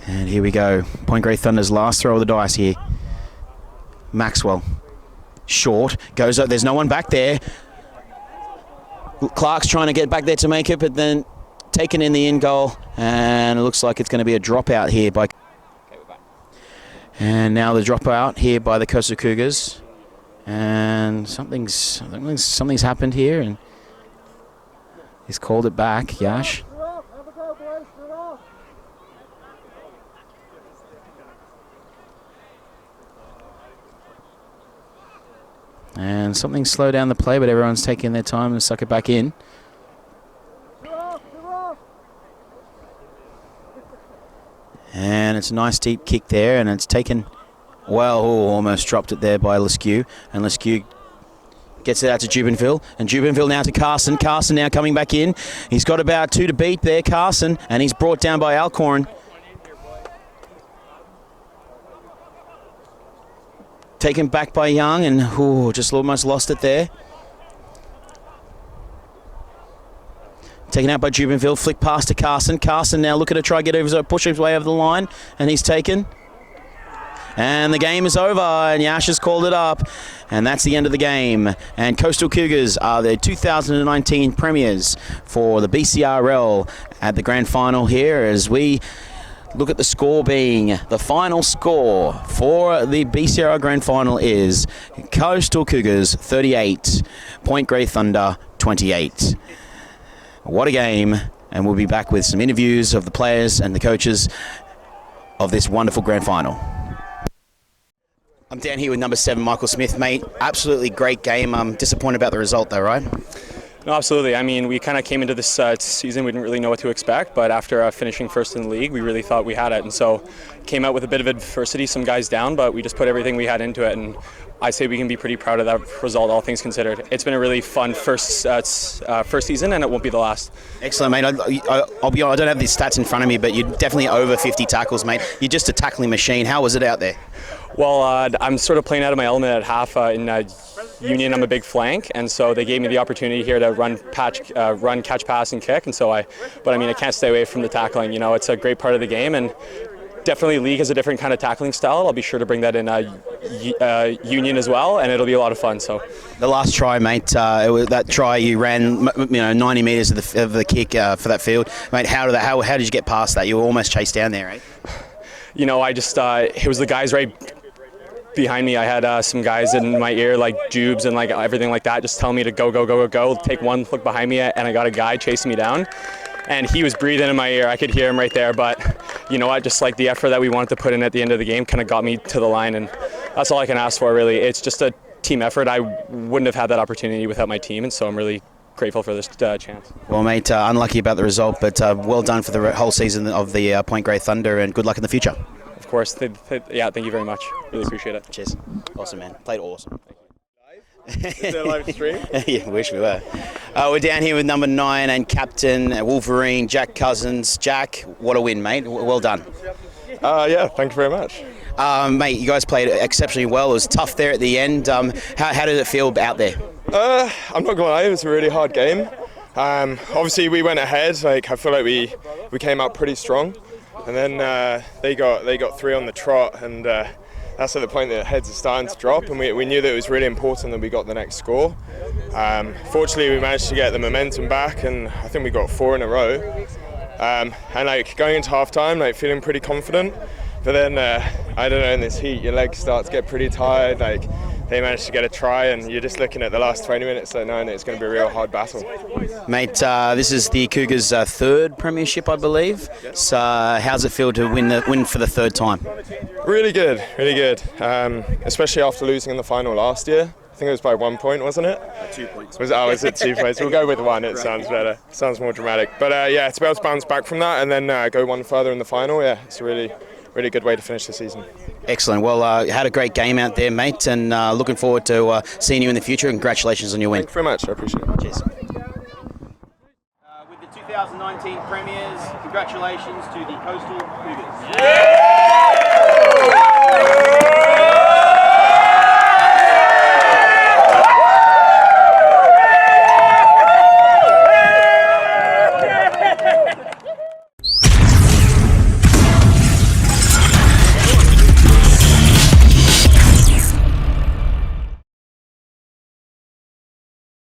And here we go. Point Grey Thunder's last throw of the dice here. Maxwell. Short. Goes up. There's no one back there. Clark's trying to get back there to make it, but then taken in the in goal. And it looks like it's going to be a dropout here by... And now the dropout here by the Coastal Cougars. And something's happened here. And he's called it back, Yash. And something slowed down the play, but everyone's taking their time to suck it back in. And it's a nice deep kick there, and it's taken, well, almost dropped it there by Leskew. And Leskew Gets it out to Jubenville, and Jubenville now to Carson. Carson now coming back in. He's got about 2 to beat there, Carson, and he's brought down by Alcorn. Taken back by Young, and just almost lost it there. Taken out by Jubenville, flick past to Carson. Carson now looking to try get over, push his way over the line, and he's taken. And the game is over, and Yash has called it up, and that's the end of the game. And Coastal Cougars are the 2019 premiers for the BCRL at the grand final here, as we look at the score being the final score for the BCRL grand final is Coastal Cougars 38, Point Grey Thunder 28. What a game, and we'll be back with some interviews of the players and the coaches of this wonderful grand final. I'm down here with number 7, Michael Smith, mate. Absolutely great game. I'm disappointed about the result though, right? No, absolutely. I mean, we kind of came into this season, we didn't really know what to expect, but after finishing first in the league, we really thought we had it. And so came out with a bit of adversity, some guys down, but we just put everything we had into it. And I say we can be pretty proud of that result, all things considered. It's been a really fun first season, and it won't be the last. Excellent, mate. I'll be honest, I don't have these stats in front of me, but you're definitely over 50 tackles, mate. You're just a tackling machine. How was it out there? Well, I'm sort of playing out of my element at half in Union. I'm a big flank, and so they gave me the opportunity here to run, catch, pass, and kick. And so I can't stay away from the tackling. You know, it's a great part of the game, and definitely league has a different kind of tackling style. I'll be sure to bring that in Union as well, and it'll be a lot of fun. So the last try, mate, that try you ran, 90 metres of the kick for that field, mate. How did you get past that? You were almost chased down there, right? You know, I just it was the guys right behind me. I had some guys in my ear, like Jubes and like everything like that, just telling me to go, take one look behind me, and I got a guy chasing me down, and he was breathing in my ear. I could hear him right there, but you know what, just like the effort that we wanted to put in at the end of the game kind of got me to the line, and that's all I can ask for, really. It's just a team effort. I wouldn't have had that opportunity without my team, and so I'm really grateful for this chance. Well, mate, unlucky about the result, but well done for the whole season of the Point Grey Thunder, and good luck in the future. Of course. Yeah, thank you very much. Really appreciate it. Cheers. Awesome, man. Played awesome. Is there a live stream? Yeah, wish we were. We're down here with number 9 and captain Wolverine, Jack Cousins. Jack, what a win, mate. Well done. Yeah, thank you very much. Mate, you guys played exceptionally well. It was tough there at the end. How did it feel out there? I'm not going to lie, it was a really hard game. Obviously, we went ahead. Like, I feel like we came out pretty strong. And then they got 3 on the trot, and that's at the point that the heads are starting to drop, and we knew that it was really important that we got the next score. Fortunately, we managed to get the momentum back, and I think we got 4 in a row. And like going into halftime, like feeling pretty confident. But then I don't know, in this heat, your legs start to get pretty tired. Like they managed to get a try, and you're just looking at the last 20 minutes, so knowing that it's going to be a real hard battle. Mate, this is the Cougars' 3rd premiership, I believe. So how's it feel to win for the 3rd time? Really good, really good. Especially after losing in the final last year. I think it was by 1 point, wasn't it? 2 points. Was it 2 points? We'll go with 1. It sounds better. Sounds more dramatic. But yeah, to be able to bounce back from that and then go one further in the final, yeah, it's a really good way to finish the season. Excellent. Well, had a great game out there, mate, and looking forward to seeing you in the future. Congratulations on your win. Thank you very much. I appreciate it. Cheers. With the 2019 premiers, congratulations to the Coastal Cougars. Yeah!